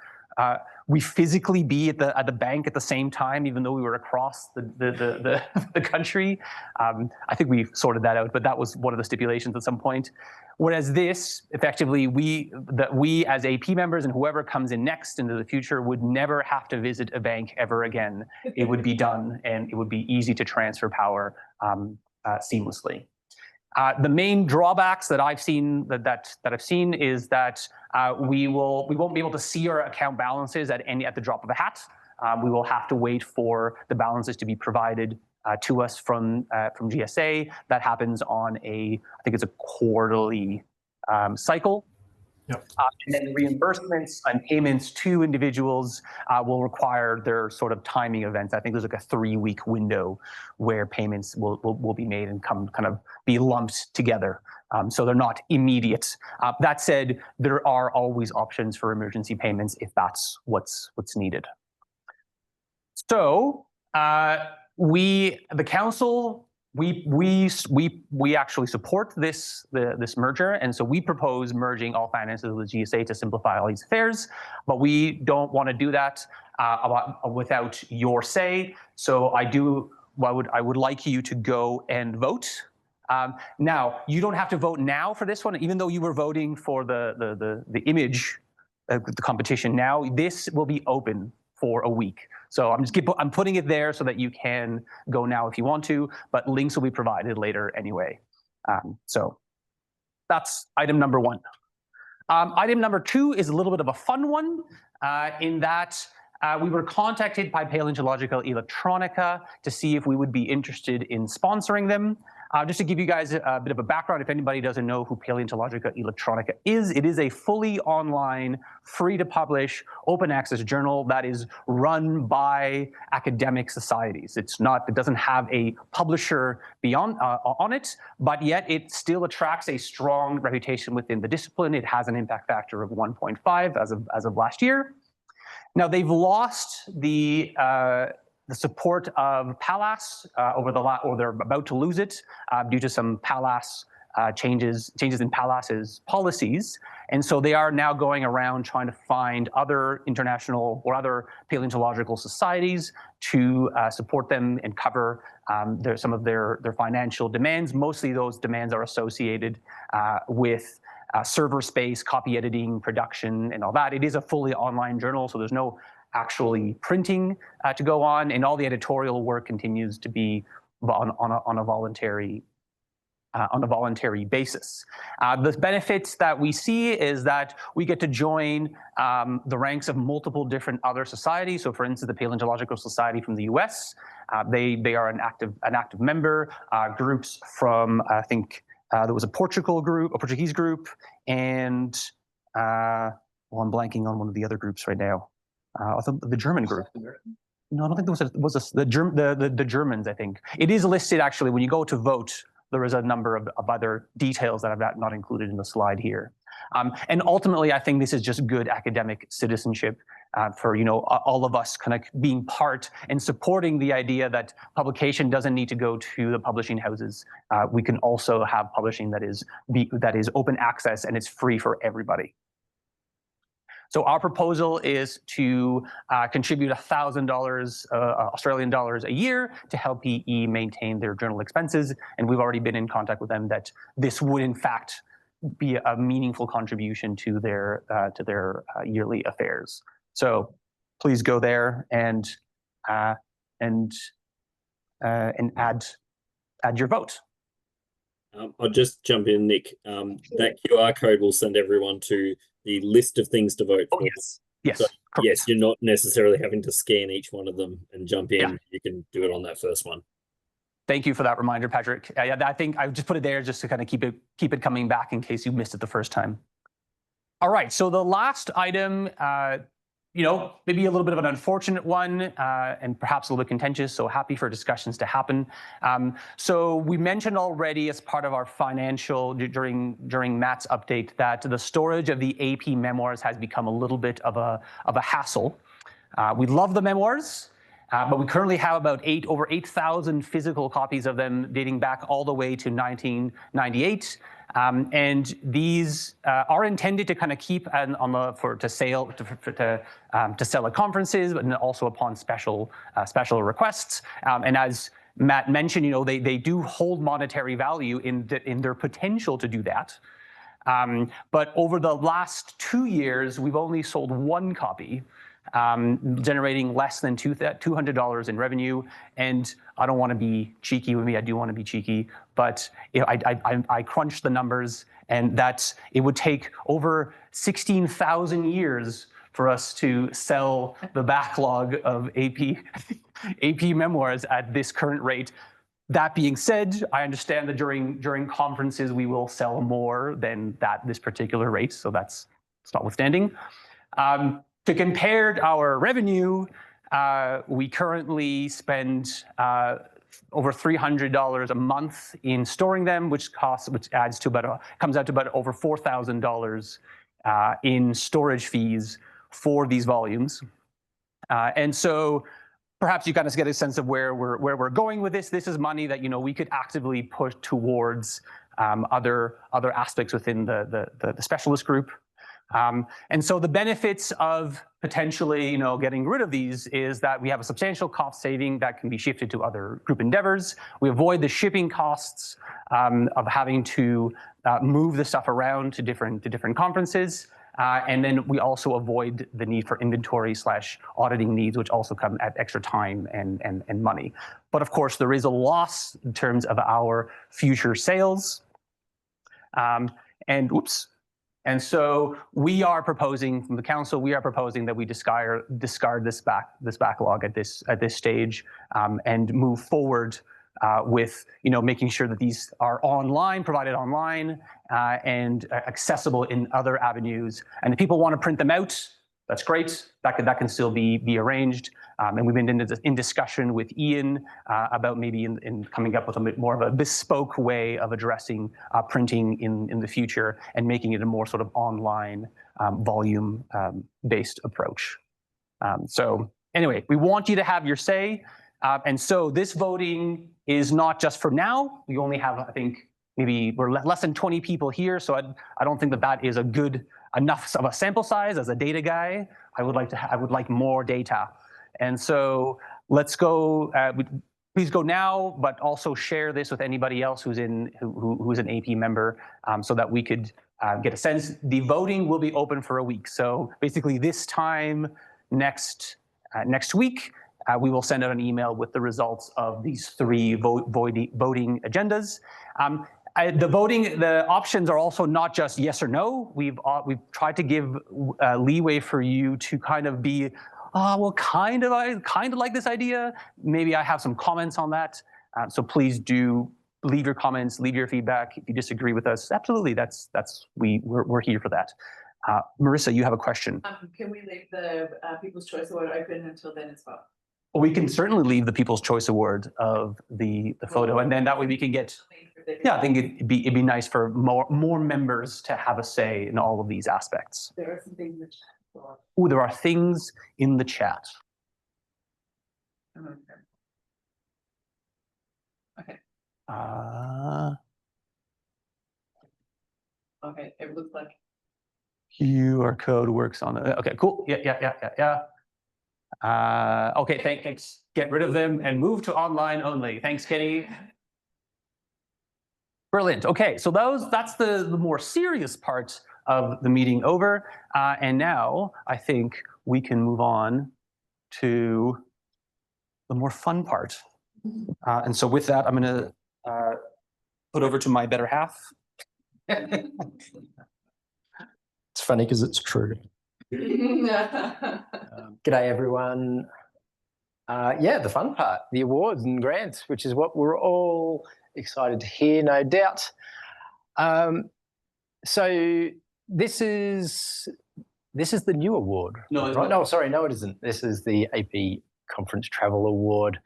we physically be at the bank at the same time, even though we were across the country. I think we sorted that out, but that was one of the stipulations at some point. Whereas this, effectively, we as AP members and whoever comes in next into the future would never have to visit a bank ever again. It would be done, and it would be easy to transfer power seamlessly. The main drawbacks that I've seen is that we won't be able to see our account balances at the drop of a hat. We will have to wait for the balances to be provided to us from GSA. That happens on I think it's a quarterly cycle. Yep. And then reimbursements and payments to individuals will require their sort of timing events. I think there's like a 3-week window where payments will be made and kind of be lumped together. So they're not immediate. That said, there are always options for emergency payments if that's what's needed. So the council, we actually support this merger, and so we propose merging all finances with GSA to simplify all these affairs. But we don't want to do that without your say. So I would like you to go and vote. Now you don't have to vote now for this one, even though you were voting for the image, the competition. Now this will be open for a week. So I'm putting it there so that you can go now if you want to, but links will be provided later anyway. So that's item number 1. Item number 2 is a little bit of a fun one in that we were contacted by Paleontological Electronica to see if we would be interested in sponsoring them. Just to give you guys a bit of a background, if anybody doesn't know who Paleontological Electronica is, it is a fully online, free to publish, open access journal that is run by academic societies. It doesn't have a publisher on it, but yet it still attracts a strong reputation within the discipline. It has an impact factor of 1.5 as of last year. Now they've lost the support of PALAS or they're about to lose it due to some PALAS changes in PALAS's policies. And so they are now going around trying to find other international or other paleontological societies to support them and cover some of their financial demands. Mostly those demands are associated with server space, copy editing, production, and all that. It is a fully online journal, so there's no actually printing to go on, and all the editorial work continues to be on a voluntary on a voluntary basis. The benefits that we see is that we get to join the ranks of multiple different other societies. So for instance, the Paleontological Society from the US, they are an active member. Groups from, I think, there was a Portuguese group, and well, I'm blanking on one of the other groups right now. I thought the German group. No, I don't think there was the Germans, I think. It is listed, actually, when you go to vote, there is a number of other details that I've not included in the slide here. And ultimately, I think this is just good academic citizenship for all of us kind of being part and supporting the idea that publication doesn't need to go to the publishing houses. We can also have publishing that is open access and it's free for everybody. So our proposal is to contribute $1,000 Australian dollars a year to help PE maintain their journal expenses. And we've already been in contact with them that this would in fact be a meaningful contribution to their yearly affairs. So please go there and add your vote. I'll just jump in, Nick. That QR code will send everyone to the list of things to vote for. Yes. Yes. So, yes, you're not necessarily having to scan each one of them and jump in. Yeah. You can do it on that first one. Thank you for that reminder, Patrick. Yeah, I think I just put it there just to kind of keep it coming back in case you missed it the first time. All right. So the last item, maybe a little bit of an unfortunate one and perhaps a little bit contentious, so happy for discussions to happen. So we mentioned already as part of our financial, during Matt's update, that the storage of the AP memoirs has become a little bit of a hassle. We love the memoirs, but we currently have about over 8,000 physical copies of them dating back all the way to 1998. And these are intended to kind of keep to sell at conferences, but also upon special requests. And as Matt mentioned, they do hold monetary value in their potential to do that. But over the last 2 years, we've only sold one copy, generating less than $200 in revenue. And I don't want to be cheeky with me. I do want to be cheeky, but I crunched the numbers, and that it would take over 16,000 years for us to sell the backlog of AP memoirs at this current rate. That being said, I understand that during conferences we will sell more than this particular rate, so that's notwithstanding. To compare our revenue, we currently spend over $300 a month in storing them, which comes out to about over $4,000 in storage fees for these volumes. And so perhaps you kind of get a sense of where we're going with this. This is money that we could actively put towards other aspects within the specialist group. And so the benefits of potentially, getting rid of these is that we have a substantial cost saving that can be shifted to other group endeavors. We avoid the shipping costs of having to move the stuff around to different conferences. And then we also avoid the need for inventory/auditing needs, which also come at extra time and money. But of course, there is a loss in terms of our future sales. And so we are proposing from the council, that we discard this backlog at this stage and move forward with making sure that these are provided online and accessible in other avenues. And if people want to print them out, that's great. That can still be arranged. And we've been in discussion with Ian about maybe in coming up with a bit more of a bespoke way of addressing printing in the future and making it a more sort of online volume based approach. So anyway, we want you to have your say. And so this voting is not just for now. We only have, I think, maybe we're less than 20 people here. So I don't think that is a good enough of a sample size. As a data guy, I would like more data. And so let's go, please go now, but also share this with anybody else who's an AP member so that we could get a sense. The voting will be open for a week. So basically this time next week, we will send out an email with the results of these 3 voting agendas. The voting, the options are also not just yes or no. We've tried to give leeway for you to kind of be, well, I kind of like this idea. Maybe I have some comments on that. So please do leave your comments, leave your feedback. If you disagree with us, absolutely, we're here for that. Marissa, you have a question. Can we leave the People's Choice Award open until then as well? We can certainly leave the People's Choice Award of the photo, and then that way we can get. Yeah, I think it'd be nice for more members to have a say in all of these aspects. There are some things in the chat. Oh, there are things in the chat. Okay. Okay, it looks like QR code works on it. Okay, cool. Yeah. Okay, thanks. Get rid of them and move to online only. Thanks, Kenny. Brilliant. Okay, so that's the more serious part of the meeting over. And now I think we can move on to the more fun part. And so with that, I'm going to put over to my better half. It's funny because it's true. G'day, everyone. Yeah, the fun part, the awards and grants, which is what we're all excited to hear, no doubt. So this is the new award. No, right? No, sorry, no, it isn't. This is the AP Conference Travel Award,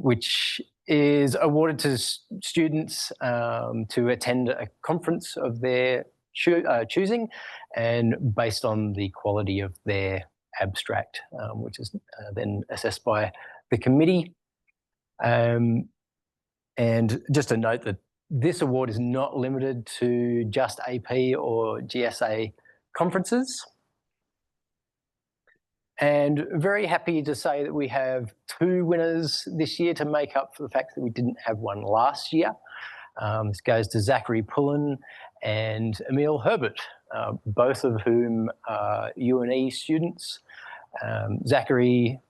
which is awarded to students to attend a conference of their choosing, and based on the quality of their abstract, which is then assessed by the committee. And just a note that this award is not limited to just AP or GSA conferences. And very happy to say that we have 2 winners this year to make up for the fact that we didn't have one last year. This goes to Zachary Pullen and Emil Herbert, both of whom are UNE students. Zachary,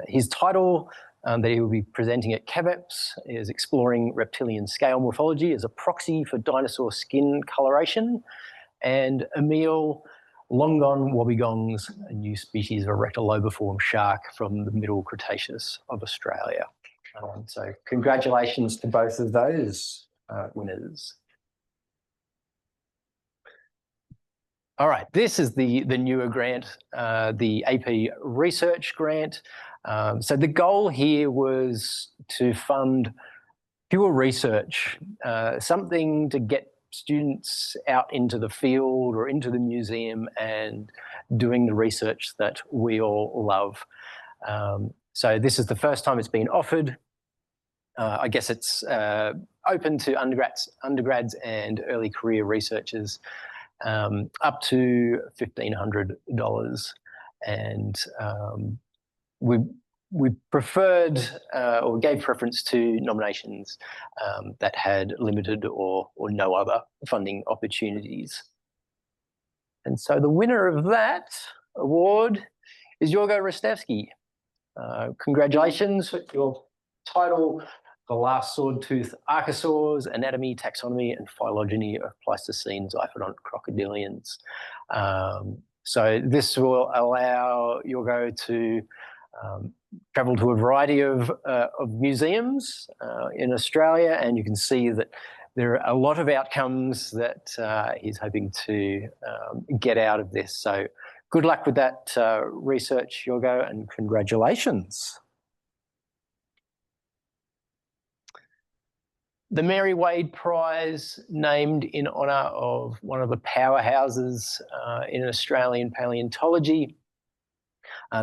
his title that he will be presenting at CAVEPS is Exploring Reptilian Scale Morphology as a Proxy for Dinosaur Skin Coloration. And Emil, Long gone wobbegongs, a new species of erectolobiform shark from the Middle Cretaceous of Australia. So congratulations to both of those winners. All right, this is the newer grant, the AP Research Grant. So the goal here was to fund pure research, something to get students out into the field or into the museum and doing the research that we all love. So this is the first time it's been offered. I guess it's open to undergrads and early career researchers up to $1,500. And we preferred or gave preference to nominations that had limited or no other funding opportunities. And so the winner of that award is Yorgo Rostevsky. Congratulations. Your title, The Last Sword-Tooth Archosaurs, Anatomy, Taxonomy and Phylogeny of Pleistocene Zyphodont Crocodilians. So this will allow Yorgo to travel to a variety of museums in Australia, and you can see that there are a lot of outcomes that he's hoping to get out of this. So good luck with that research, Yorgo, and congratulations. The Mary Wade Prize, named in honour of one of the powerhouses in Australian paleontology.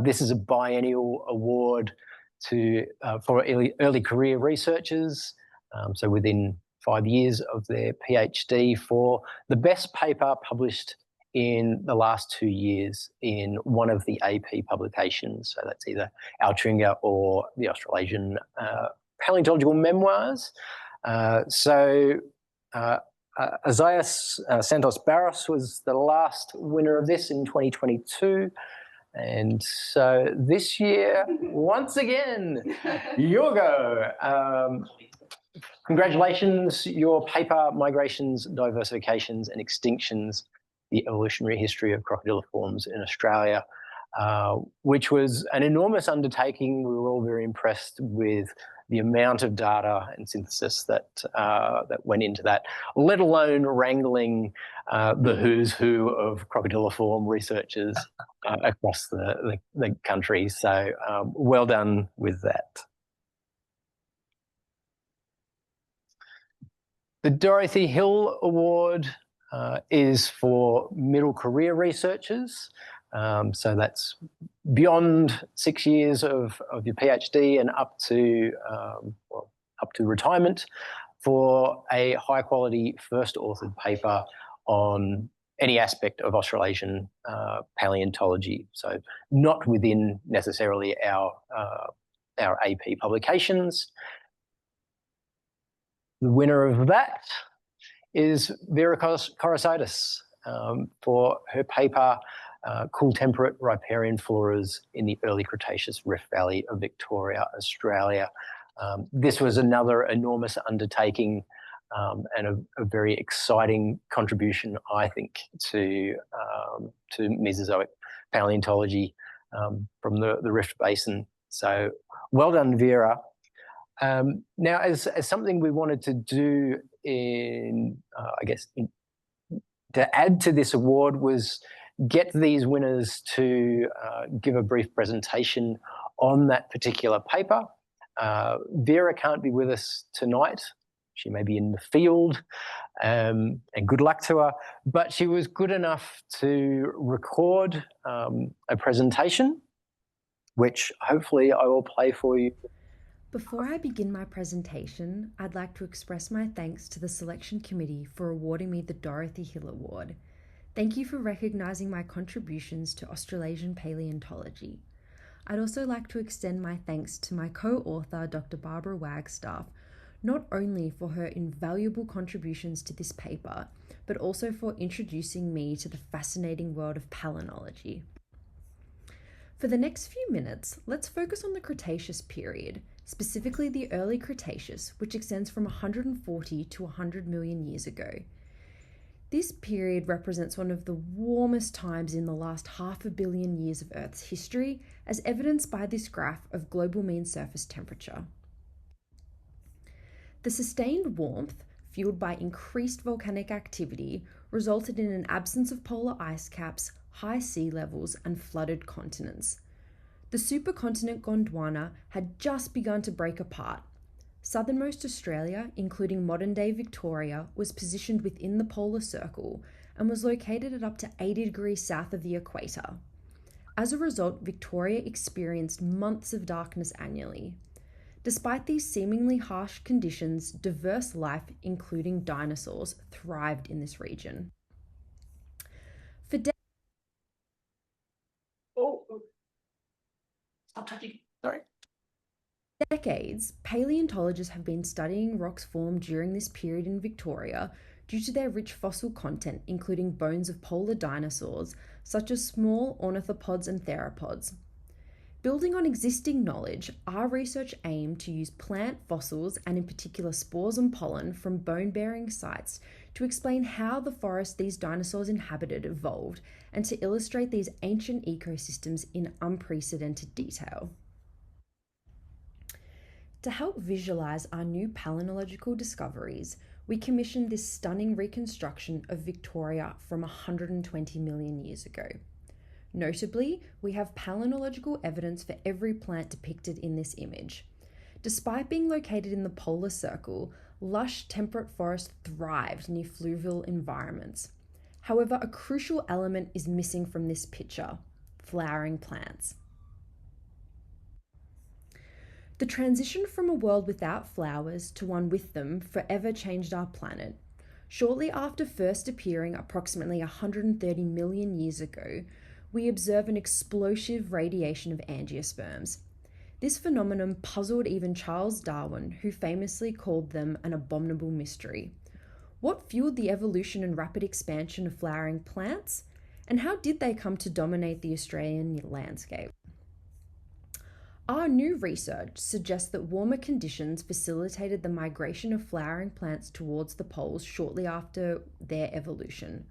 This is a biennial award for early career researchers, so within 5 years of their PhD, for the best paper published in the last 2 years in one of the AP publications. So that's either Altringa or the Australasian Paleontological Memoirs. Isaias Santos Barros was the last winner of this in 2022. And so this year, once again, Yorgo, congratulations, your paper, Migrations, Diversifications and Extinctions, the Evolutionary History of Crocodiliforms in Australia, which was an enormous undertaking. We were all very impressed with the amount of data and synthesis that went into that, let alone wrangling the who's who of crocodiliform researchers across the country. So well done with that. The Dorothy Hill Award is for middle career researchers. So that's beyond 6 years of your PhD and up to retirement for a high quality first authored paper on any aspect of Australasian paleontology. So not within necessarily our AP publications. The winner of that is Vera Korosaitis for her paper, Cool Temperate Riparian Floras in the Early Cretaceous Rift Valley of Victoria, Australia. This was another enormous undertaking and a very exciting contribution, I think, to Mesozoic paleontology from the Rift Basin. So well done, Vera. Now, as something we wanted to do to add to this award was get these winners to give a brief presentation on that particular paper. Vera can't be with us tonight. She may be in the field, and good luck to her, but she was good enough to record a presentation, which hopefully I will play for you. Before I begin my presentation, I'd like to express my thanks to the selection committee for awarding me the Dorothy Hill Award. Thank you for recognising my contributions to Australasian paleontology. I'd also like to extend my thanks to my co-author, Dr. Barbara Wagstaff, not only for her invaluable contributions to this paper, but also for introducing me to the fascinating world of palynology. For the next few minutes, let's focus on the Cretaceous period, specifically the early Cretaceous, which extends from 140 to 100 million years ago. This period represents one of the warmest times in the last 500 million years of Earth's history, as evidenced by this graph of global mean surface temperature. The sustained warmth, fueled by increased volcanic activity, resulted in an absence of polar ice caps, high sea levels, and flooded continents. The supercontinent Gondwana had just begun to break apart. Southernmost Australia, including modern-day Victoria, was positioned within the polar circle and was located at up to 80 degrees south of the equator. As a result, Victoria experienced months of darkness annually. Despite these seemingly harsh conditions, diverse life, including dinosaurs, thrived in this region. For decades, paleontologists have been studying rocks formed during this period in Victoria due to their rich fossil content, including bones of polar dinosaurs, such as small ornithopods and theropods. Building on existing knowledge, our research aimed to use plant fossils, and in particular spores and pollen from bone-bearing sites, to explain how the forest these dinosaurs inhabited evolved, and to illustrate these ancient ecosystems in unprecedented detail. To help visualize our new palynological discoveries, we commissioned this stunning reconstruction of Victoria from 120 million years ago. Notably, we have palynological evidence for every plant depicted in this image. Despite being located in the polar circle, lush temperate forests thrived near fluvial environments. However, a crucial element is missing from this picture: flowering plants. The transition from a world without flowers to one with them forever changed our planet. Shortly after first appearing approximately 130 million years ago, we observe an explosive radiation of angiosperms. This phenomenon puzzled even Charles Darwin, who famously called them an abominable mystery. What fueled the evolution and rapid expansion of flowering plants? And how did they come to dominate the Australian landscape? Our new research suggests that warmer conditions facilitated the migration of flowering plants towards the poles shortly after their evolution.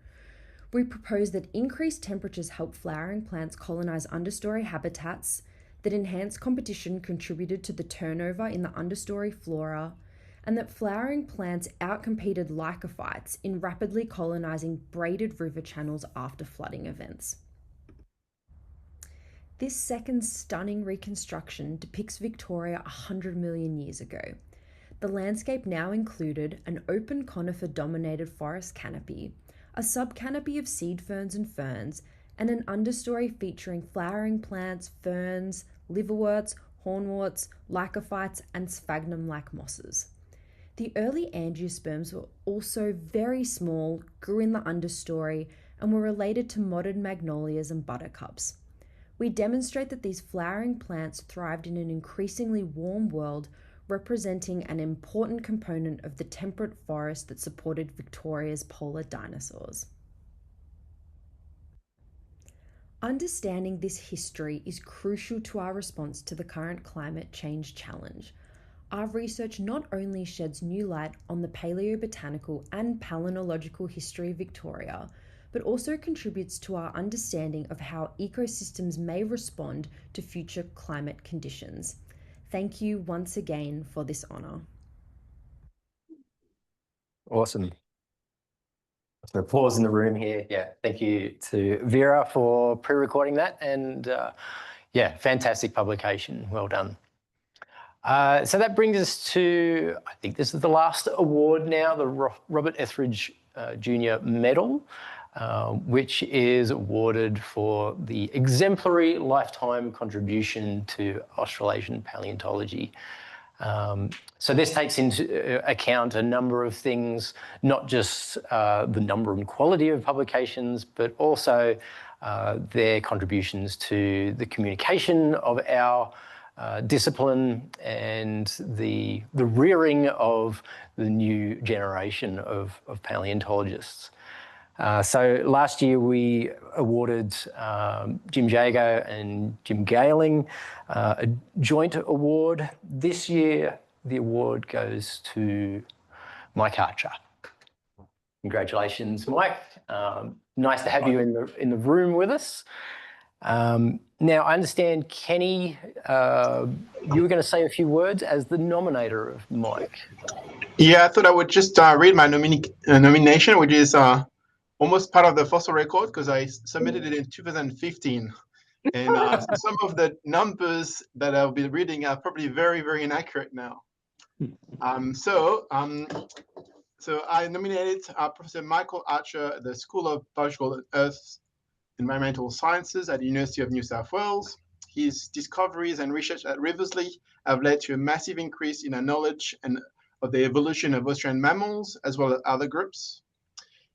We propose that increased temperatures help flowering plants colonize understory habitats, that enhanced competition contributed to the turnover in the understory flora, and that flowering plants outcompeted lycophytes in rapidly colonizing braided river channels after flooding events. This second stunning reconstruction depicts Victoria 100 million years ago. The landscape now included an open conifer-dominated forest canopy, a subcanopy of seed ferns and ferns, and an understory featuring flowering plants, ferns, liverworts, hornworts, lycophytes, and sphagnum-like mosses. The early angiosperms were also very small, grew in the understory, and were related to modern magnolias and buttercups. We demonstrate that these flowering plants thrived in an increasingly warm world, representing an important component of the temperate forest that supported Victoria's polar dinosaurs. Understanding this history is crucial to our response to the current climate change challenge. Our research not only sheds new light on the paleobotanical and palynological history of Victoria, but also contributes to our understanding of how ecosystems may respond to future climate conditions. Thank you once again for this honour. Awesome. So pause in the room here. Yeah, thank you to Vera for pre-recording that, and yeah, fantastic publication. Well done. So that brings us to, I think this is the last award now, the Robert Etheridge Junior Medal, which is awarded for the exemplary lifetime contribution to Australasian paleontology. So this takes into account a number of things, not just the number and quality of publications, but also their contributions to the communication of our discipline and the rearing of the new generation of paleontologists. So last year we awarded Jim Jago and Jim Galing a joint award. This year the award goes to Mike Archer. Congratulations, Mike. Nice to have you in the room with us. Now I understand, Kenny, you were going to say a few words as the nominator of Mike. Yeah, I thought I would just read my nomination, which is almost part of the fossil record because I submitted it in 2015. And so some of the numbers that I'll be reading are probably very, very inaccurate now. So I nominated Professor Michael Archer at the School of Biological and Earth Environmental Sciences at the University of New South Wales. His discoveries and research at Riversley have led to a massive increase in our knowledge and of the evolution of Australian mammals, as well as other groups.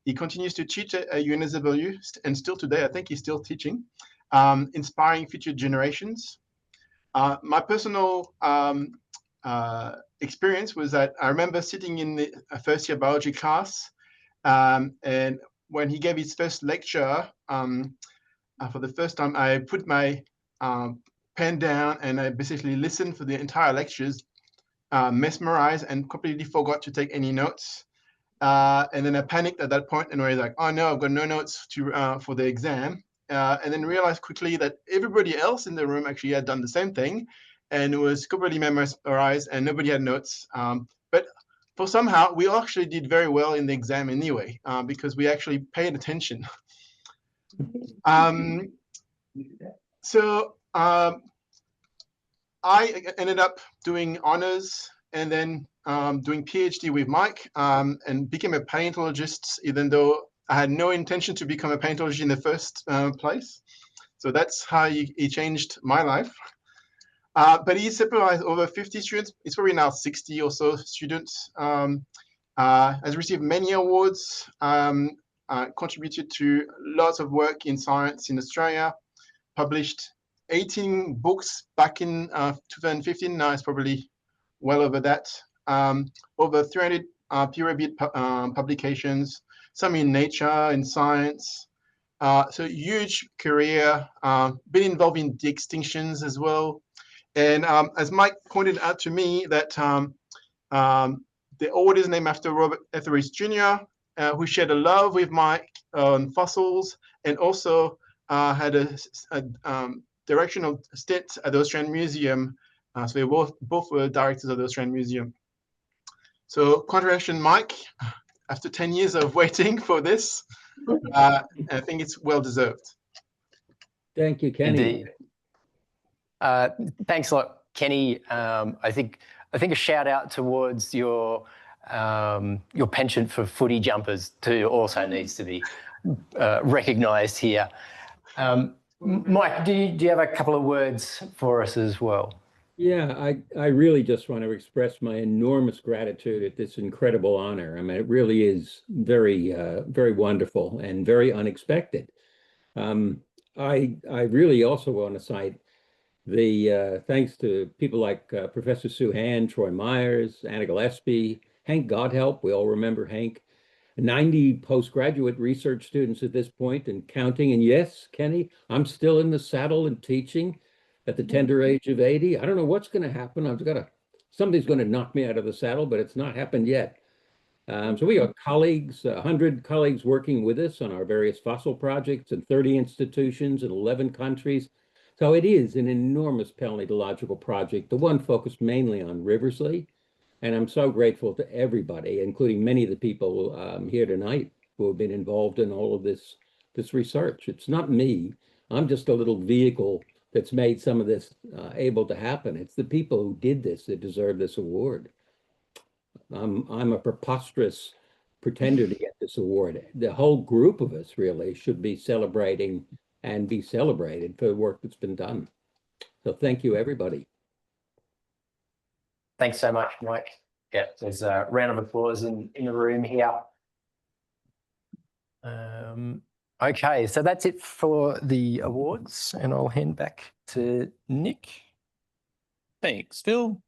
He continues to teach at UNSW, and still today, I think he's still teaching, inspiring future generations. My personal experience was that I remember sitting in the first year biology class, and when he gave his first lecture, for the first time, I put my pen down and I basically listened for the entire lectures, mesmerized, and completely forgot to take any notes. And then I panicked at that point and I was like, oh no, I've got no notes for the exam. And then realized quickly that everybody else in the room actually had done the same thing and was completely memorized and nobody had notes. But for somehow, we actually did very well in the exam anyway, because we actually paid attention. So I ended up doing honors and then doing PhD with Mike, and became a paleontologist, even though I had no intention to become a paleontologist in the first place. So that's how he changed my life. But he supervised over 50 students. It's probably now 60 or so students. Has received many awards, contributed to lots of work in science in Australia, published 18 books back in 2015. Now it's probably well over that. Over 300 peer-reviewed publications, some in Nature, in Science. So huge career, been involved in the extinctions as well, And as Mike pointed out to me, that the award is named after Robert Etheridge Jr., who shared a love with Mike on fossils, and also had a directional stint at the Australian Museum. So they both were directors of the Australian Museum. So congratulations, Mike, after 10 years of waiting for this. I think it's well deserved. Thank you, Kenny. Indeed. Thanks a lot, Kenny. I think a shout out towards your penchant for footy jumpers too also needs to be recognised here. Mike, do you have a couple of words for us as well? Yeah, I really just want to express my enormous gratitude at this incredible honor. I mean, it really is very, very wonderful and very unexpected. I really also want to cite the thanks to people like Professor Sue Han, Troy Myers, Anna Gillespie, Hank Godhelp. We all remember Hank. 90 postgraduate research students at this point and counting. And yes, Kenny, I'm still in the saddle and teaching at the tender age of 80. I don't know what's going to happen. Somebody's going to knock me out of the saddle, but it's not happened yet. So we have colleagues, 100 colleagues working with us on our various fossil projects in 30 institutions in 11 countries. So it is an enormous paleontological project, the one focused mainly on Riversley. And I'm so grateful to everybody, including many of the people here tonight who have been involved in all of this research. It's not me. I'm just a little vehicle that's made some of this able to happen. It's the people who did this that deserve this award. I'm a preposterous pretender to get this award. The whole group of us really should be celebrating and be celebrated for the work that's been done. So thank you, everybody. Thanks so much, Mike. Yeah, there's a round of applause in the room here. Okay, so that's it for the awards, and I'll hand back to Nick. Thanks, Phil.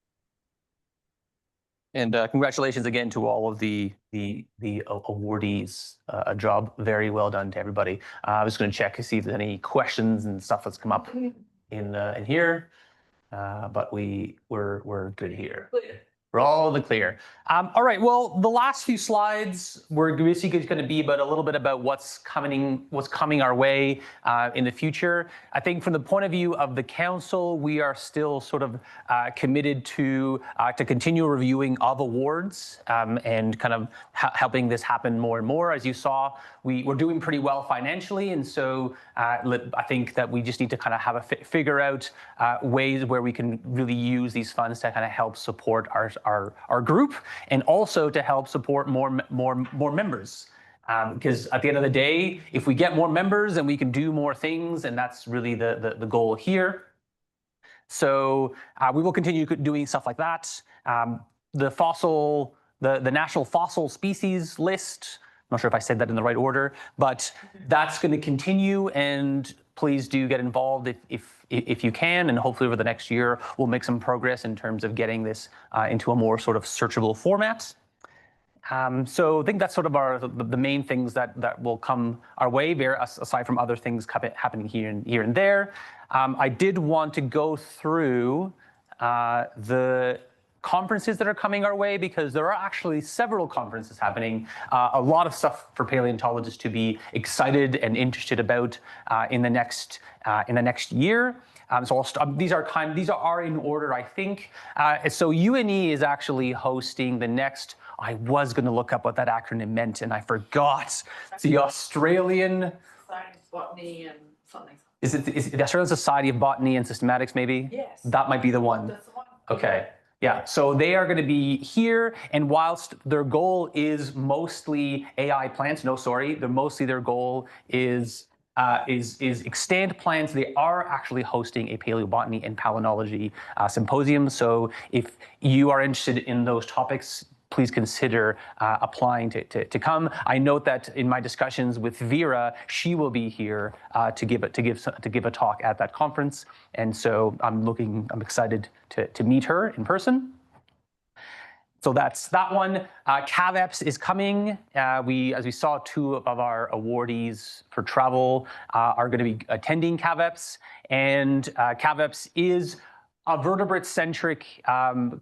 And congratulations again to all of the awardees. A job very well done to everybody. I was going to check to see if there's any questions and stuff that's come up in here, but we're good here. We're all in the clear. All right. Well, the last few slides we're basically going to be about a little bit about what's coming our way in the future. I think from the point of view of the council, we are still sort of committed to continue reviewing of awards and kind of helping this happen more and more. As you saw, we're doing pretty well financially, and so I think that we just need to kind of have figure out ways where we can really use these funds to kind of help support our group, and also to help support more members. Because at the end of the day, if we get more members, then we can do more things, and that's really the goal here. So we will continue doing stuff like that. The national fossil species list, I'm not sure if I said that in the right order, but that's going to continue, and please do get involved if you can, and hopefully over the next year we'll make some progress in terms of getting this into a more sort of searchable format. So I think that's sort of the main things that will come our way, aside from other things happening here and there. I did want to go through the conferences that are coming our way, because there are actually several conferences happening, a lot of stuff for paleontologists to be excited and interested about in the next year. So these are in order, I think. So UNE is actually hosting the next. I was going to look up what that acronym meant, and I forgot. It's the Australian Botany and something. Is it the Australian Society of Botany and Systematics? Maybe. Yes. That might be the one. That's the one. Okay. Yeah, so they are going to be here, and whilst their goal is mostly AI plants, their goal is extant plants. They are actually hosting a paleobotany and palynology symposium. So if you are interested in those topics, please consider applying to come. I note that in my discussions with Vera, she will be here to give a talk at that conference, and so I'm excited to meet her in person. So that's that one. CAVEPS is coming. As we saw, 2 of our awardees for travel are going to be attending CAVEPS, and CAVEPS is a vertebrate-centric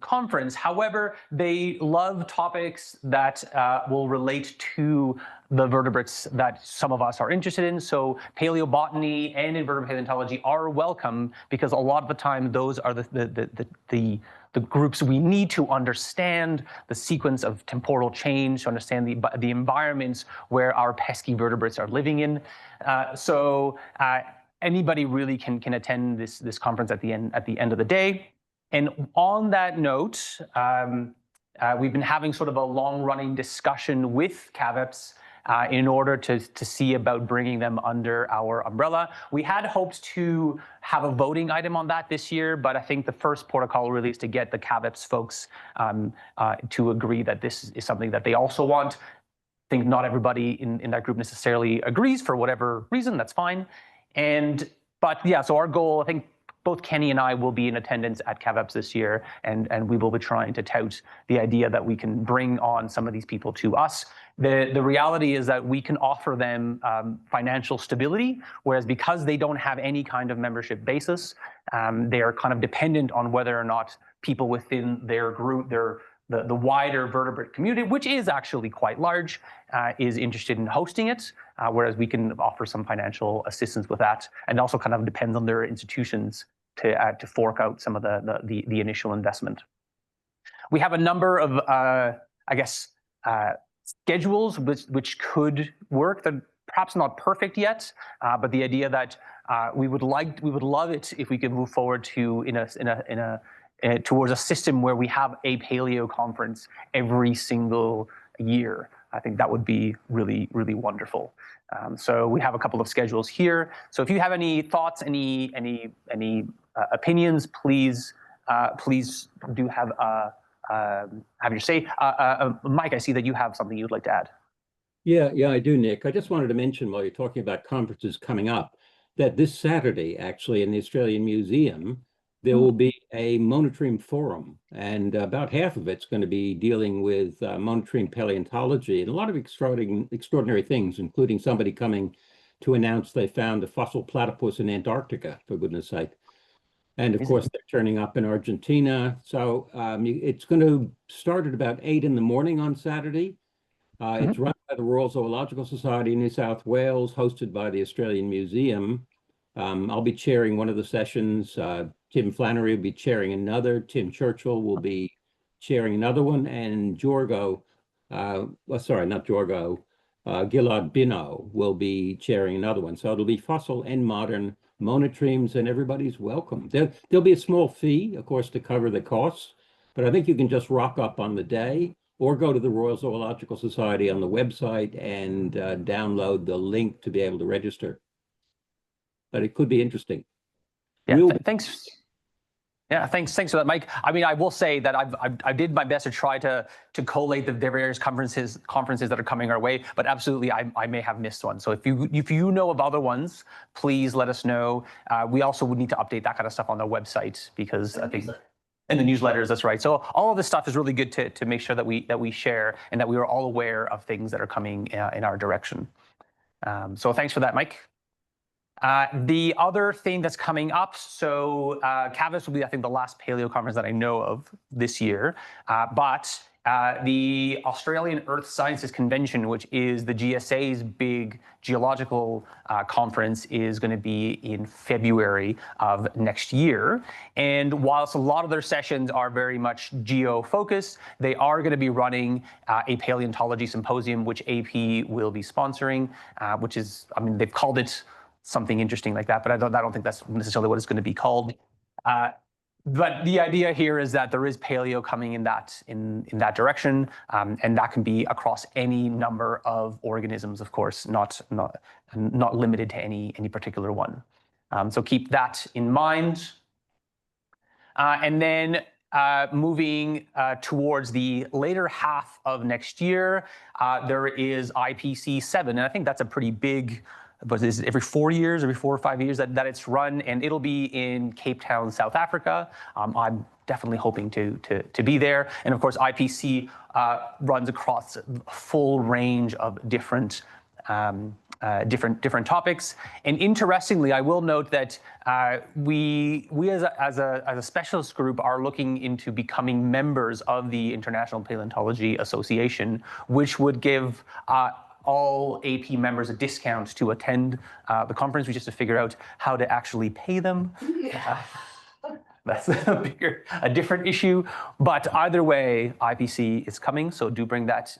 conference. However, they love topics that will relate to the vertebrates that some of us are interested in. So paleobotany and invertebrate paleontology are welcome, because a lot of the time those are the groups we need to understand the sequence of temporal change, to understand the environments where our pesky vertebrates are living in. Anybody really can attend this conference at the end of the day. And on that note, we've been having sort of a long-running discussion with CAVEPS in order to see about bringing them under our umbrella. We had hoped to have a voting item on that this year, but I think the first protocol really is to get the CAVEPS folks to agree that this is something that they also want. I think not everybody in that group necessarily agrees for whatever reason, that's fine. But yeah, so our goal, I think both Kenny and I will be in attendance at CAVEPS this year, and we will be trying to tout the idea that we can bring on some of these people to us. The reality is that we can offer them financial stability, whereas because they don't have any kind of membership basis, they are kind of dependent on whether or not people within their group, the wider vertebrate community, which is actually quite large, is interested in hosting it, whereas we can offer some financial assistance with that, and also kind of depends on their institutions to fork out some of the initial investment. We have a number of, I guess, schedules which could work. They're perhaps not perfect yet, but the idea that we would love it if we could move forward towards a system where we have a paleo conference every single year. I think that would be really, really wonderful. So we have a couple of schedules here. So if you have any thoughts, any opinions, please do have your say. Mike, I see that you have something you'd like to add. Yeah, I do, Nick. I just wanted to mention, while you're talking about conferences coming up, that this Saturday, actually, in the Australian Museum, there will be a monotreme forum, and about half of it's going to be dealing with monotreme paleontology and a lot of extraordinary things, including somebody coming to announce they found a fossil platypus in Antarctica, for goodness sake. And of course, they're turning up in Argentina. So it's going to start at about 8 in the morning on Saturday. It's run by the Royal Zoological Society in New South Wales, hosted by the Australian Museum. I'll be chairing one of the sessions. Tim Flannery will be chairing another. Tim Churchill will be chairing another one. And Gillard Bino will be chairing another one. So it'll be fossil and modern monotremes, and everybody's welcome. There'll be a small fee, of course, to cover the costs, but I think you can just rock up on the day or go to the Royal Zoological Society on the website and download the link to be able to register. But it could be interesting. Yeah, thanks. Yeah, thanks for that, Mike. I mean, I will say that I did my best to try to collate the various conferences that are coming our way, but absolutely, I may have missed one. So if you know of other ones, please let us know. We also would need to update that kind of stuff on the website, because I think in the newsletters, that's right. So all of this stuff is really good to make sure that we share and that we are all aware of things that are coming in our direction. So thanks for that, Mike. The other thing that's coming up, so CAVEPS will be, I think, the last paleo conference that I know of this year, but the Australian Earth Sciences Convention, which is the GSA's big geological conference, is going to be in February of next year. And whilst a lot of their sessions are very much geo-focused, they are going to be running a paleontology symposium, which AP will be sponsoring, which is, I mean, they've called it something interesting like that, but I don't think that's necessarily what it's going to be called. But the idea here is that there is paleo coming in that direction, and that can be across any number of organisms, of course, not limited to any particular one. So keep that in mind. And then moving towards the later half of next year, there is IPC 7, and I think that's a pretty big. But is it every 4 years, every 4 or 5 years that it's run, and it'll be in Cape Town, South Africa. I'm definitely hoping to be there. And of course, IPC runs across a full range of different different topics. And interestingly, I will note that we as a specialist group are looking into becoming members of the International Paleontology Association, which would give all AP members a discount to attend the conference. We just have to figure out how to actually pay them. That's a different issue. But either way, IPC is coming, so do bring that,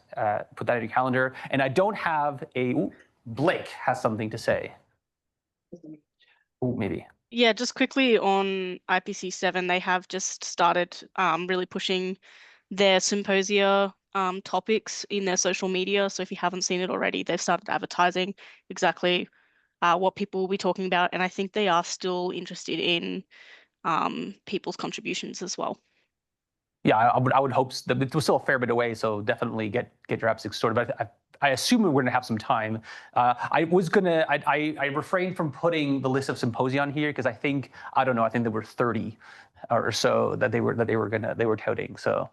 put that in your calendar. And I don't have Blake has something to say. Oh, maybe. Yeah, just quickly on IPC 7, they have just started really pushing their symposia topics in their social media. So if you haven't seen it already, they've started advertising exactly what people will be talking about. And I think they are still interested in people's contributions as well. Yeah, I would hope so. It was still a fair bit away, so definitely get your apps sorted. But I assume we're going to have some time. I refrained from putting the list of symposia on here because I think there were 30 or so that they were touting. So.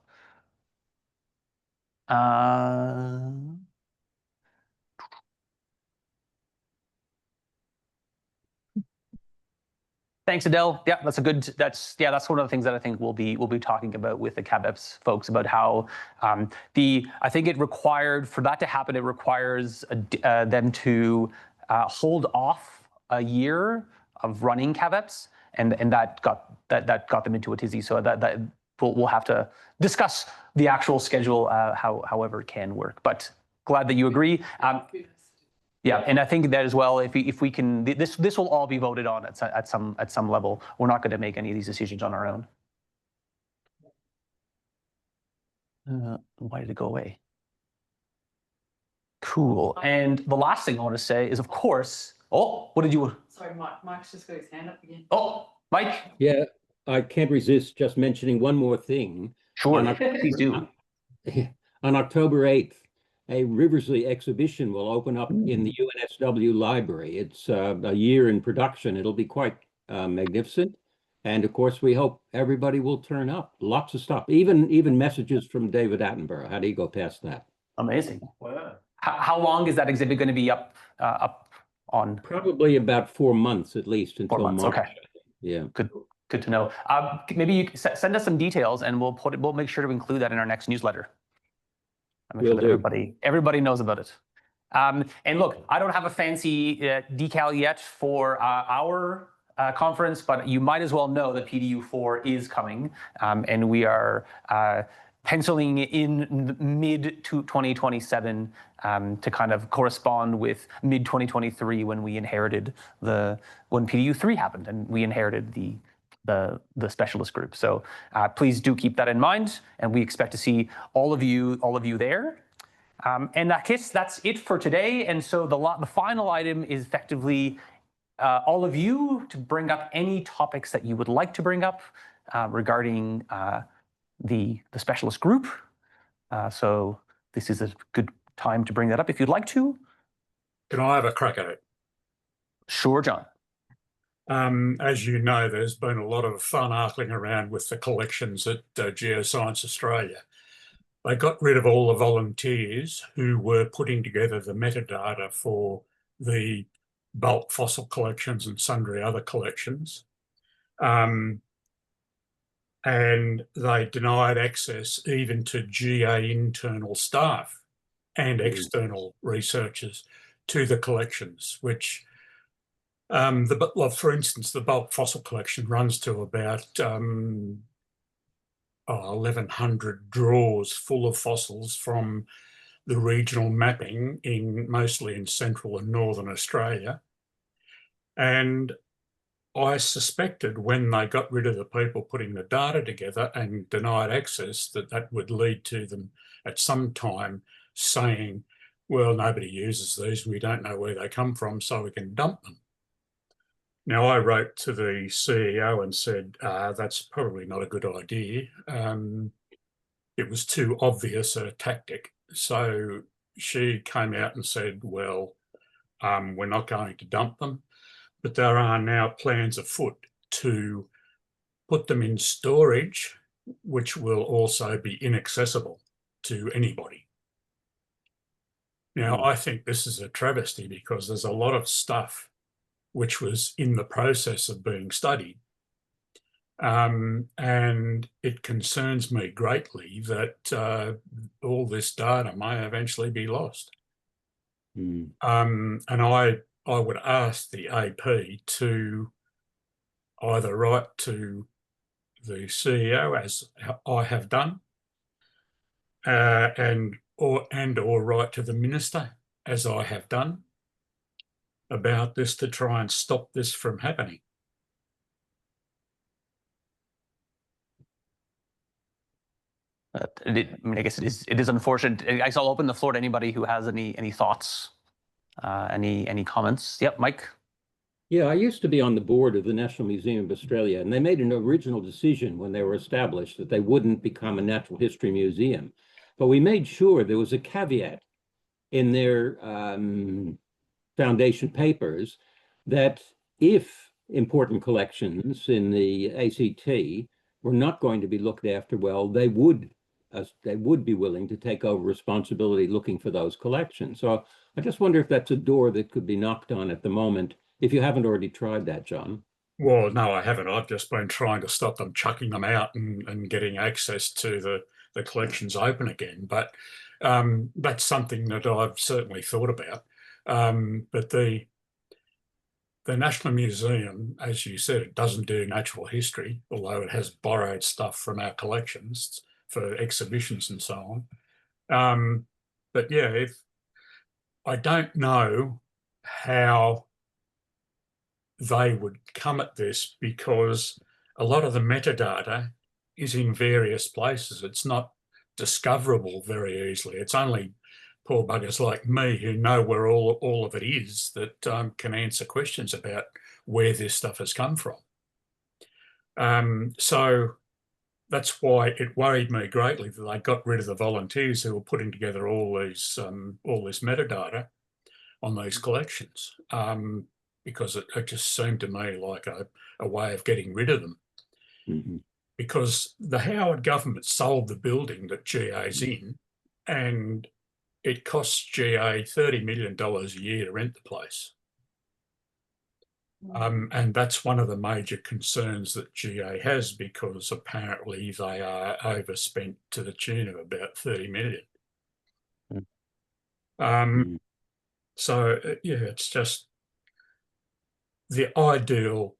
Thanks, Adele. Yeah, that's one of the things that I think we'll be talking about with the CABEPS folks about how I think it required, for that to happen, it requires them to hold off a year of running CABEPS, and that got them into a tizzy. So that we'll have to discuss the actual schedule, however it can work. But glad that you agree. Yeah, and I think that as well, if we can, this will all be voted on at some level. We're not going to make any of these decisions on our own. Why did it go away? Cool. And the last thing I want to say is, of course, what did you? Sorry, Mike's just got his hand up again. Oh, Mike. Yeah, I can't resist just mentioning one more thing. Sure, please do. On October 8th, a Riversley exhibition will open up in the UNSW library. It's a year in production. It'll be quite magnificent. And of course, we hope everybody will turn up. Lots of stuff, even messages from David Attenborough. How do you go past that? Amazing. Wow. How long is that exhibit going to be up on? Probably about 4 months at least, until 4 months. March. Okay. Yeah. Good to know. Maybe you send us some details, and we'll make sure to include that in our next newsletter. I'm sure that everybody knows about it. And look, I don't have a fancy decal yet for our conference, but you might as well know that PDU4 is coming, and we are penciling in mid 2027 to kind of correspond with mid 2023 when we inherited when PDU3 happened, and we inherited the specialist group. So please do keep that in mind, and we expect to see all of you there. And I guess that's it for today. And so the final item is effectively all of you to bring up any topics that you would like to bring up regarding the specialist group. So this is a good time to bring that up if you'd like to. Can I have a crack at it? Sure, John. As you know, there's been a lot of fun arcling around with the collections at Geoscience Australia. They got rid of all the volunteers who were putting together the metadata for the bulk fossil collections and sundry other collections. And they denied access even to GA internal staff and external researchers to the collections, which for instance, the bulk fossil collection runs to about 1,100 drawers full of fossils from the regional mapping mostly in central and northern Australia. And I suspected when they got rid of the people putting the data together and denied access that would lead to them at some time saying, well, nobody uses these, we don't know where they come from, so we can dump them. Now, I wrote to the CEO and said, that's probably not a good idea. It was too obvious a tactic. So she came out and said, well, we're not going to dump them, but there are now plans afoot to put them in storage, which will also be inaccessible to anybody. Now, I think this is a travesty because there's a lot of stuff which was in the process of being studied. And it concerns me greatly that all this data may eventually be lost. And I would ask the AP to either write to the CEO, as I have done, and or write to the minister, as I have done, about this to try and stop this from happening. I mean, I guess it is unfortunate. I guess I'll open the floor to anybody who has any thoughts, any comments. Yep, Mike. Yeah, I used to be on the board of the National Museum of Australia, and they made an original decision when they were established that they wouldn't become a natural history museum. But we made sure there was a caveat in their foundation papers that if important collections in the ACT were not going to be looked after well, they would be willing to take over responsibility looking for those collections. So I just wonder if that's a door that could be knocked on at the moment, if you haven't already tried that, John. Well, no, I haven't. I've just been trying to stop them chucking them out and getting access to the collections open again. But that's something that I've certainly thought about. But the National Museum, as you said, it doesn't do natural history, although it has borrowed stuff from our collections for exhibitions and so on. But yeah, I don't know how they would come at this, because a lot of the metadata is in various places. It's not discoverable very easily. It's only poor buggers like me who know where all of it is that can answer questions about where this stuff has come from. So that's why it worried me greatly that they got rid of the volunteers who were putting together all this metadata on these collections, because it just seemed to me like a way of getting rid of them. Because the Howard government sold the building that GA's in, and it costs GA $30 million a year to rent the place. And that's one of the major concerns that GA has, because apparently they are overspent to the tune of about 30 million. So, yeah, it's just the ideal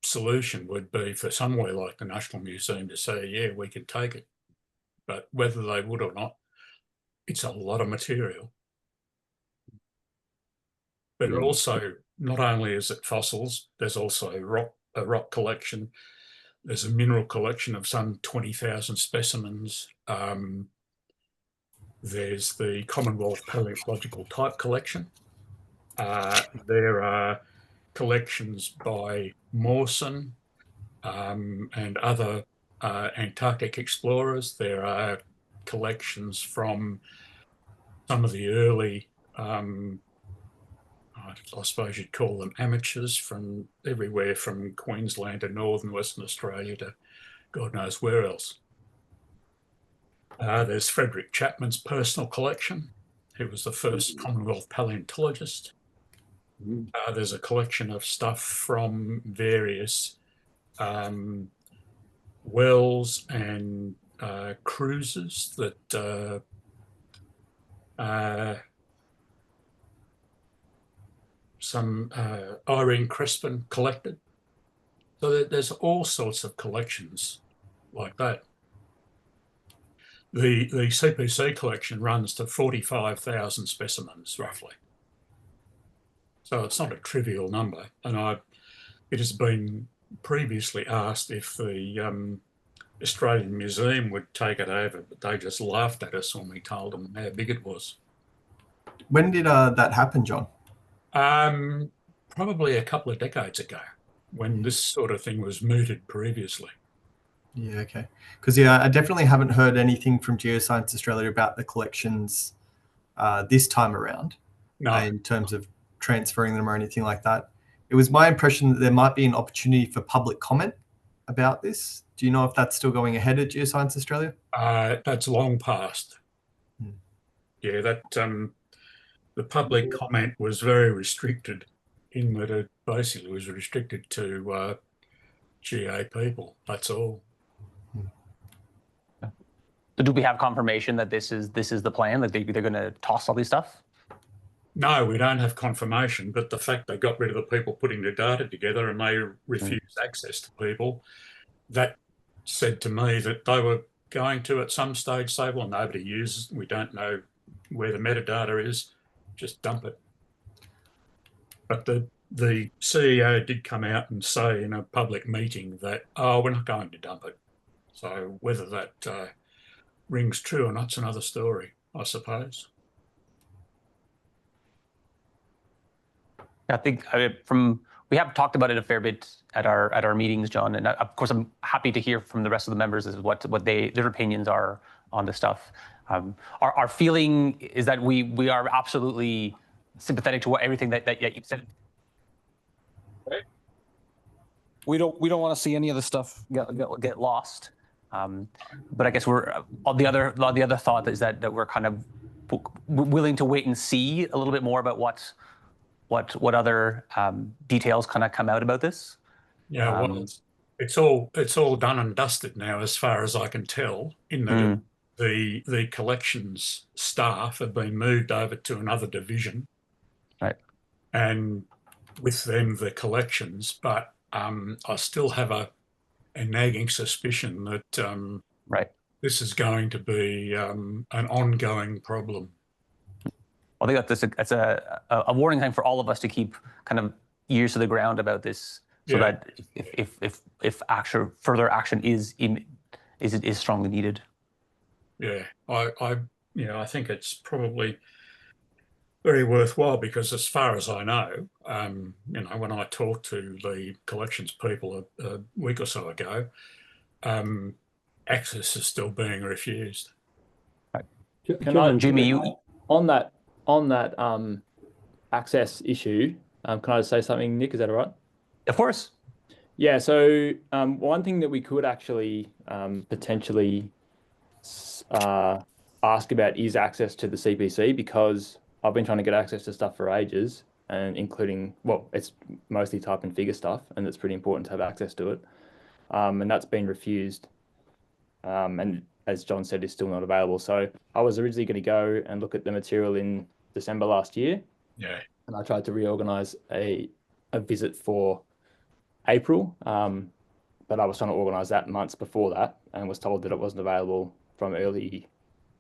solution would be for somewhere like the National Museum to say, yeah, we can take it. But whether they would or not, it's a lot of material. But also, not only is it fossils, there's also a rock collection. There's a mineral collection of some 20,000 specimens. There's the Commonwealth Paleontological Type Collection. There are collections by Mawson and other Antarctic explorers. There are collections from some of the early, I suppose you'd call them amateurs, from everywhere from Queensland to northern Western Australia to God knows where else. There's Frederick Chapman's personal collection, who was the first Commonwealth paleontologist. There's a collection of stuff from various wells and cruises that some Irene Crespin collected. So there's all sorts of collections like that. The CPC collection runs to 45,000 specimens, roughly. So it's not a trivial number. And it has been previously asked if the Australian Museum would take it over, but they just laughed at us when we told them how big it was. When did that happen, John? Probably a couple of decades ago, when this sort of thing was mooted previously. Yeah, okay. Because, yeah, I definitely haven't heard anything from Geoscience Australia about the collections this time around, in terms of transferring them or anything like that. It was my impression that there might be an opportunity for public comment about this. Do you know if that's still going ahead at Geoscience Australia? That's long past. Yeah, the public comment was very restricted in that it basically was restricted to GA people. That's all. So do we have confirmation that this is the plan, that they're going to toss all these stuff? No, we don't have confirmation, but the fact they got rid of the people putting the data together and they refused access to people, that said to me that they were going to at some stage say, well, nobody uses, we don't know where the metadata is, just dump it. But the CEO did come out and say in a public meeting that, oh, we're not going to dump it. So whether that rings true or not's another story, I suppose. I think we have talked about it a fair bit at our meetings, John, and of course I'm happy to hear from the rest of the members as what their opinions are on the stuff. Our feeling is that we are absolutely sympathetic to everything that you said. Right. We don't want to see any of the stuff get lost. But I guess the other thought is that we're kind of willing to wait and see a little bit more about what other details kind of come out about this. Yeah, well, it's all done and dusted now, as far as I can tell. In that the collections staff have been moved over to another division, right? And with them the collections, but I still have a nagging suspicion that this is going to be an ongoing problem. I think that's a warning sign for all of us to keep kind of ears to the ground about this, so that if further action is strongly needed. Yeah, I think it's probably very worthwhile, because as far as I know, when I talked to the collections people a week or so ago, access is still being refused. Right. John, Jimmy, on that access issue, can I just say something, Nick? Is that all right? Of course. Yeah. So one thing that we could actually potentially ask about is access to the CPC, because I've been trying to get access to stuff for ages, and including, well, it's mostly type and figure stuff, and it's pretty important to have access to it. And that's been refused. And as John said, is still not available. So I was originally going to go and look at the material in December last year. Yeah. And I tried to reorganize a visit for April. But I was trying to organize that months before that, and was told that it wasn't available from early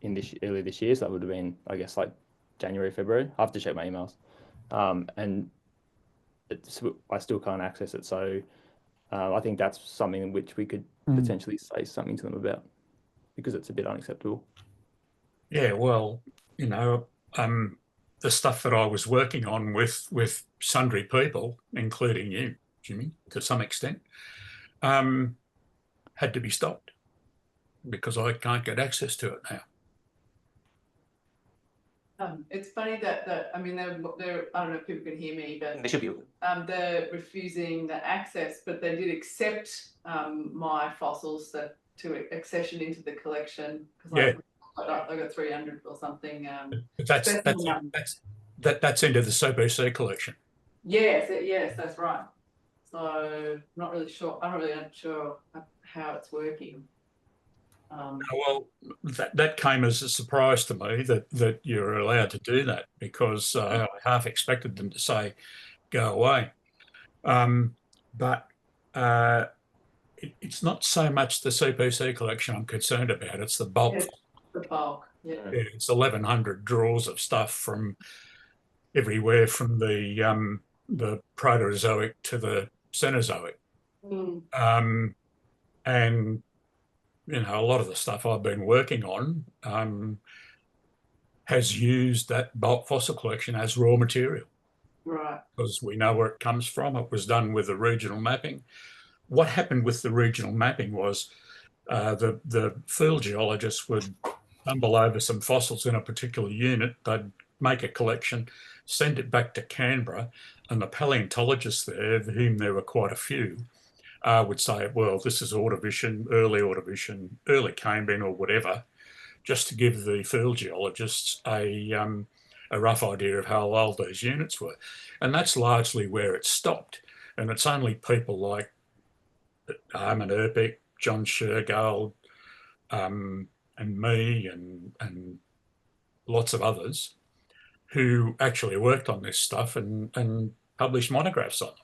this year. So that would have been, I guess, like January, February. I have to check my emails. And I still can't access it. So I think that's something in which we could potentially say something to them about, because it's a bit unacceptable. Yeah, well, the stuff that I was working on with sundry people, including you, Jimmy, to some extent, had to be stopped because I can't get access to it now. It's funny that I mean they're I don't know if people can hear me, but they should be. They're refusing the access, but they did accept my fossils to accession into the collection, because I got 300 or something. That's into the CPC collection. Yes, that's right. So I'm not really sure how it's working. Well, that came as a surprise to me that you're allowed to do that, because I half expected them to say, go away. But it's not so much the CPC collection I'm concerned about, it's the bulk. Yes, the bulk, yeah. It's 1,100 drawers of stuff from everywhere from the Proterozoic to the Cenozoic. And a lot of the stuff I've been working on has used that bulk fossil collection as raw material. Right. Because we know where it comes from. It was done with the regional mapping. What happened with the regional mapping was the field geologists would stumble over some fossils in a particular unit. They'd make a collection, send it back to Canberra, and the paleontologists there, of whom there were quite a few, would say, well, this is Ordovician, early Cambrian or whatever, just to give the field geologists a a rough idea of how old those units were. And that's largely where it stopped. And it's only people like Armin Erpic, John Shergold, and me and lots of others who actually worked on this stuff and published monographs on them.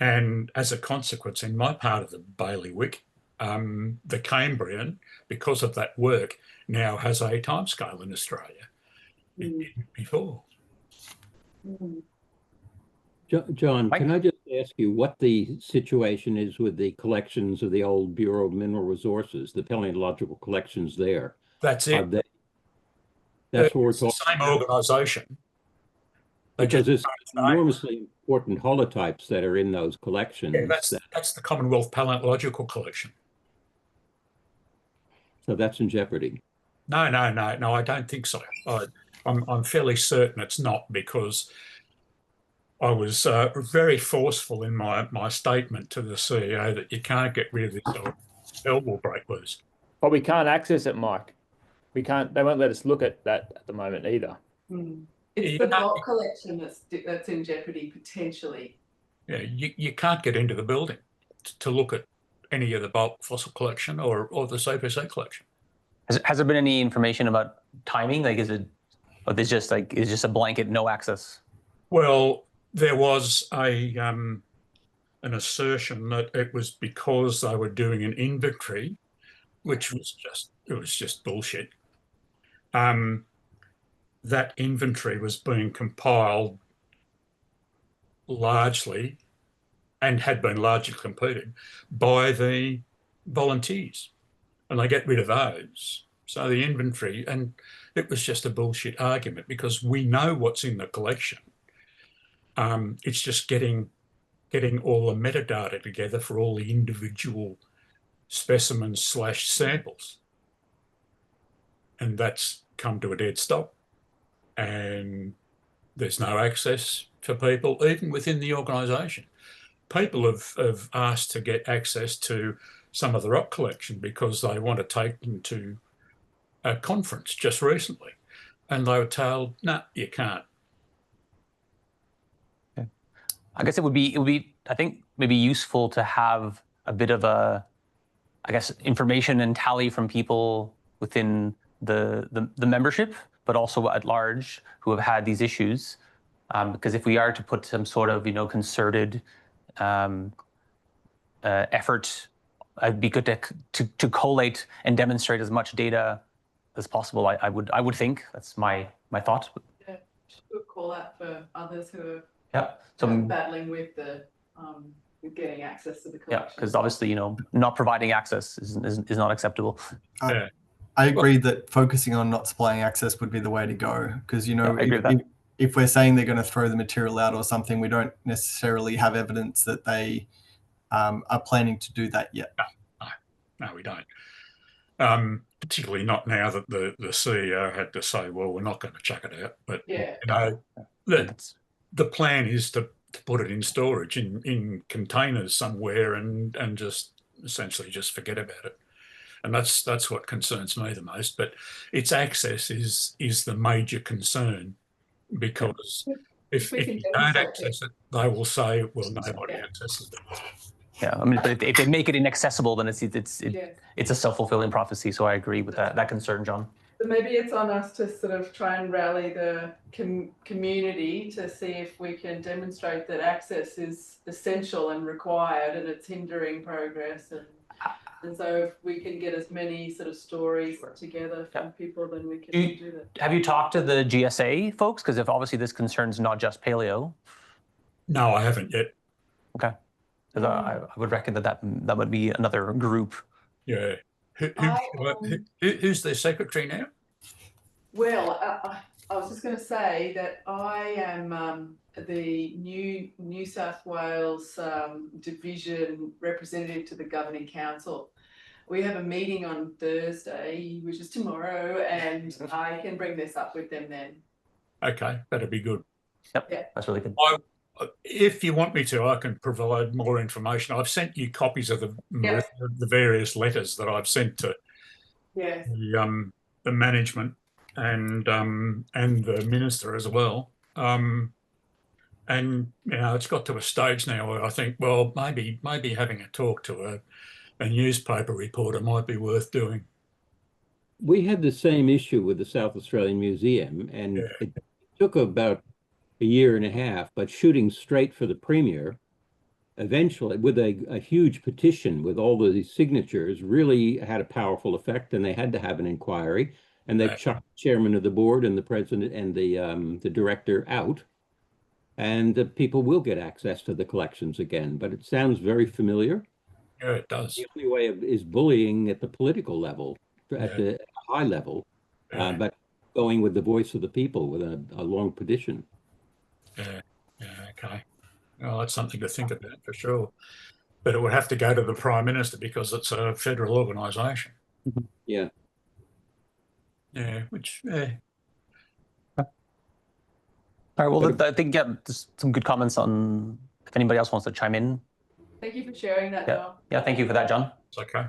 And as a consequence, in my part of the bailiwick, the Cambrian, because of that work, now has a timescale in Australia. It didn't before. John, can I just ask you what the situation is with the collections of the old Bureau of Mineral Resources, the paleontological collections there? That's it. That's what we're It's talking the same organisation. Because there's enormously important holotypes that are in those collections. Yeah, that's the Commonwealth Paleontological Collection. So that's in jeopardy. No, I don't think so. I'm fairly certain it's not, because I was very forceful in my statement to the CEO that you can't get rid of this hell will break loose. But we can't access it, Mike. We can't. They won't let us look at that at the moment either. It's the block collection that's in jeopardy potentially. Yeah, you can't get into the building to look at any of the bulk fossil collection or the CPC collection. Has there been any information about timing? Like, is it, or there's just like, is just a blanket no access? Well, there was an assertion that it was because they were doing an inventory, which was just bullshit. That inventory was being compiled largely, and had been largely completed, by the volunteers, and they get rid of those. So the inventory, and it was just a bullshit argument, because we know what's in the collection. It's just getting all the metadata together for all the individual specimens / samples. And that's come to a dead stop. And there's no access for people, even within the organisation. People have asked to get access to some of the rock collection because they want to take them to a conference just recently. And they were told, no, you can't. Okay. I guess it would be, I think, maybe useful to have a bit of a, I guess, information and tally from people within the membership, but also at large, who have had these issues. Because if we are to put some sort of, concerted effort, it'd be good to collate and demonstrate as much data as possible. I would think that's my thought. Yeah, good call out for others who Yeah. are battling with the with getting access to the collection. Yeah, because obviously, not providing access is not acceptable. Yeah. I agree that focusing on not supplying access would be the way to go, because if we're saying they're going to throw the material out or something, we don't necessarily have evidence that they are planning to do that yet. No, we don't. Particularly not now that the CEO had to say, well, we're not going to chuck it out. But the plan is to put it in storage in containers somewhere and just essentially just forget about it. And that's what concerns me the most. But its access is the major concern, because if you don't access it, they will say, well, nobody accesses it. Yeah, but if they make it inaccessible, then it's a self-fulfilling prophecy. So I agree with that concern, John. So maybe it's on us to sort of try and rally the community to see if we can demonstrate that access is essential and required, and it's hindering progress. And so if we can get as many sort of stories together from people, then we can do that. Have you talked to the GSA folks? Because if obviously this concerns not just paleo. No, I haven't yet. Okay. Because I would reckon that would be another group. Yeah. Who's their secretary now? Well, I was just going to say that I am the New South Wales division representative to the Governing Council. We have a meeting on Thursday, which is tomorrow, and I can bring this up with them then. Okay, that'd be good. Yep, yeah. That's really good. If you want me to, I can provide more information. I've sent you copies of the various letters that I've sent to the management and the minister as well. And it's got to a stage now where I think, well, maybe having a talk to a newspaper reporter might be worth doing. We had the same issue with the South Australian Museum, and it took about a year and a half, but shooting straight for the Premier, eventually, with a huge petition with all of these signatures, really had a powerful effect, and they had to have an inquiry, and they've chucked the chairman of the board and the president and the director out, and the people will get access to the collections again. But it sounds very familiar. Yeah, it does. The only way is bullying at the political level, at the high level, but going with the voice of the people with a long petition. Yeah, okay. Well, that's something to think about for sure. But it would have to go to the Prime Minister because it's a federal organisation. Yeah. Yeah, which, All right, well, I think, just some good comments on if anybody else wants to chime in. Thank you for sharing that, John. Yeah, thank you for that, John. It's okay.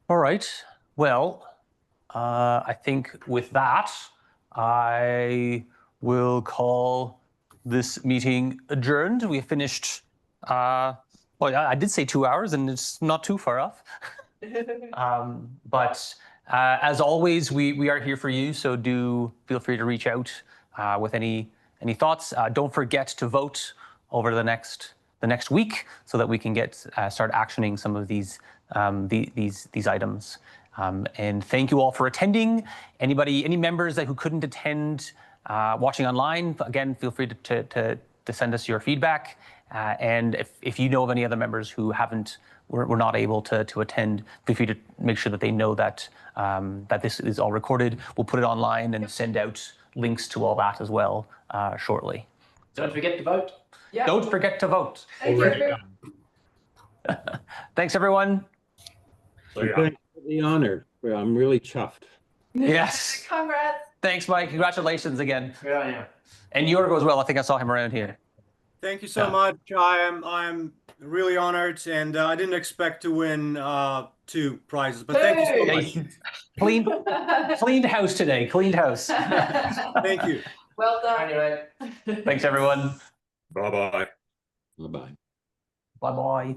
All right, well, I think with that, I will call this meeting adjourned. We finished, well, I did say 2 hours and it's not too far off. But as always, we are here for you, so do feel free to reach out with any thoughts. Don't forget to vote over the next week so that we can start actioning some of these items. And thank you all for attending. Any members who couldn't attend watching online, again, feel free to send us your feedback. And if you know of any other members who were not able to attend, feel free to make sure that they know that that this is all recorded. We'll put it online and send out links to all that as well shortly. Don't forget to vote. Yeah. Don't forget to vote. Thank you. Thanks, everyone. Thanks for the honor. I'm really chuffed. Yes. Congrats. Thanks, Mike. Congratulations again. Yeah. And Yorgo as well. I think I saw him around here. Thank you so much. I'm really honored, and I didn't expect to win 2 prizes, but thank you so much. Cleaned house today. Cleaned house. Thank you. Well done. Anyway, thanks everyone. Bye-bye. Bye-bye. Bye-bye.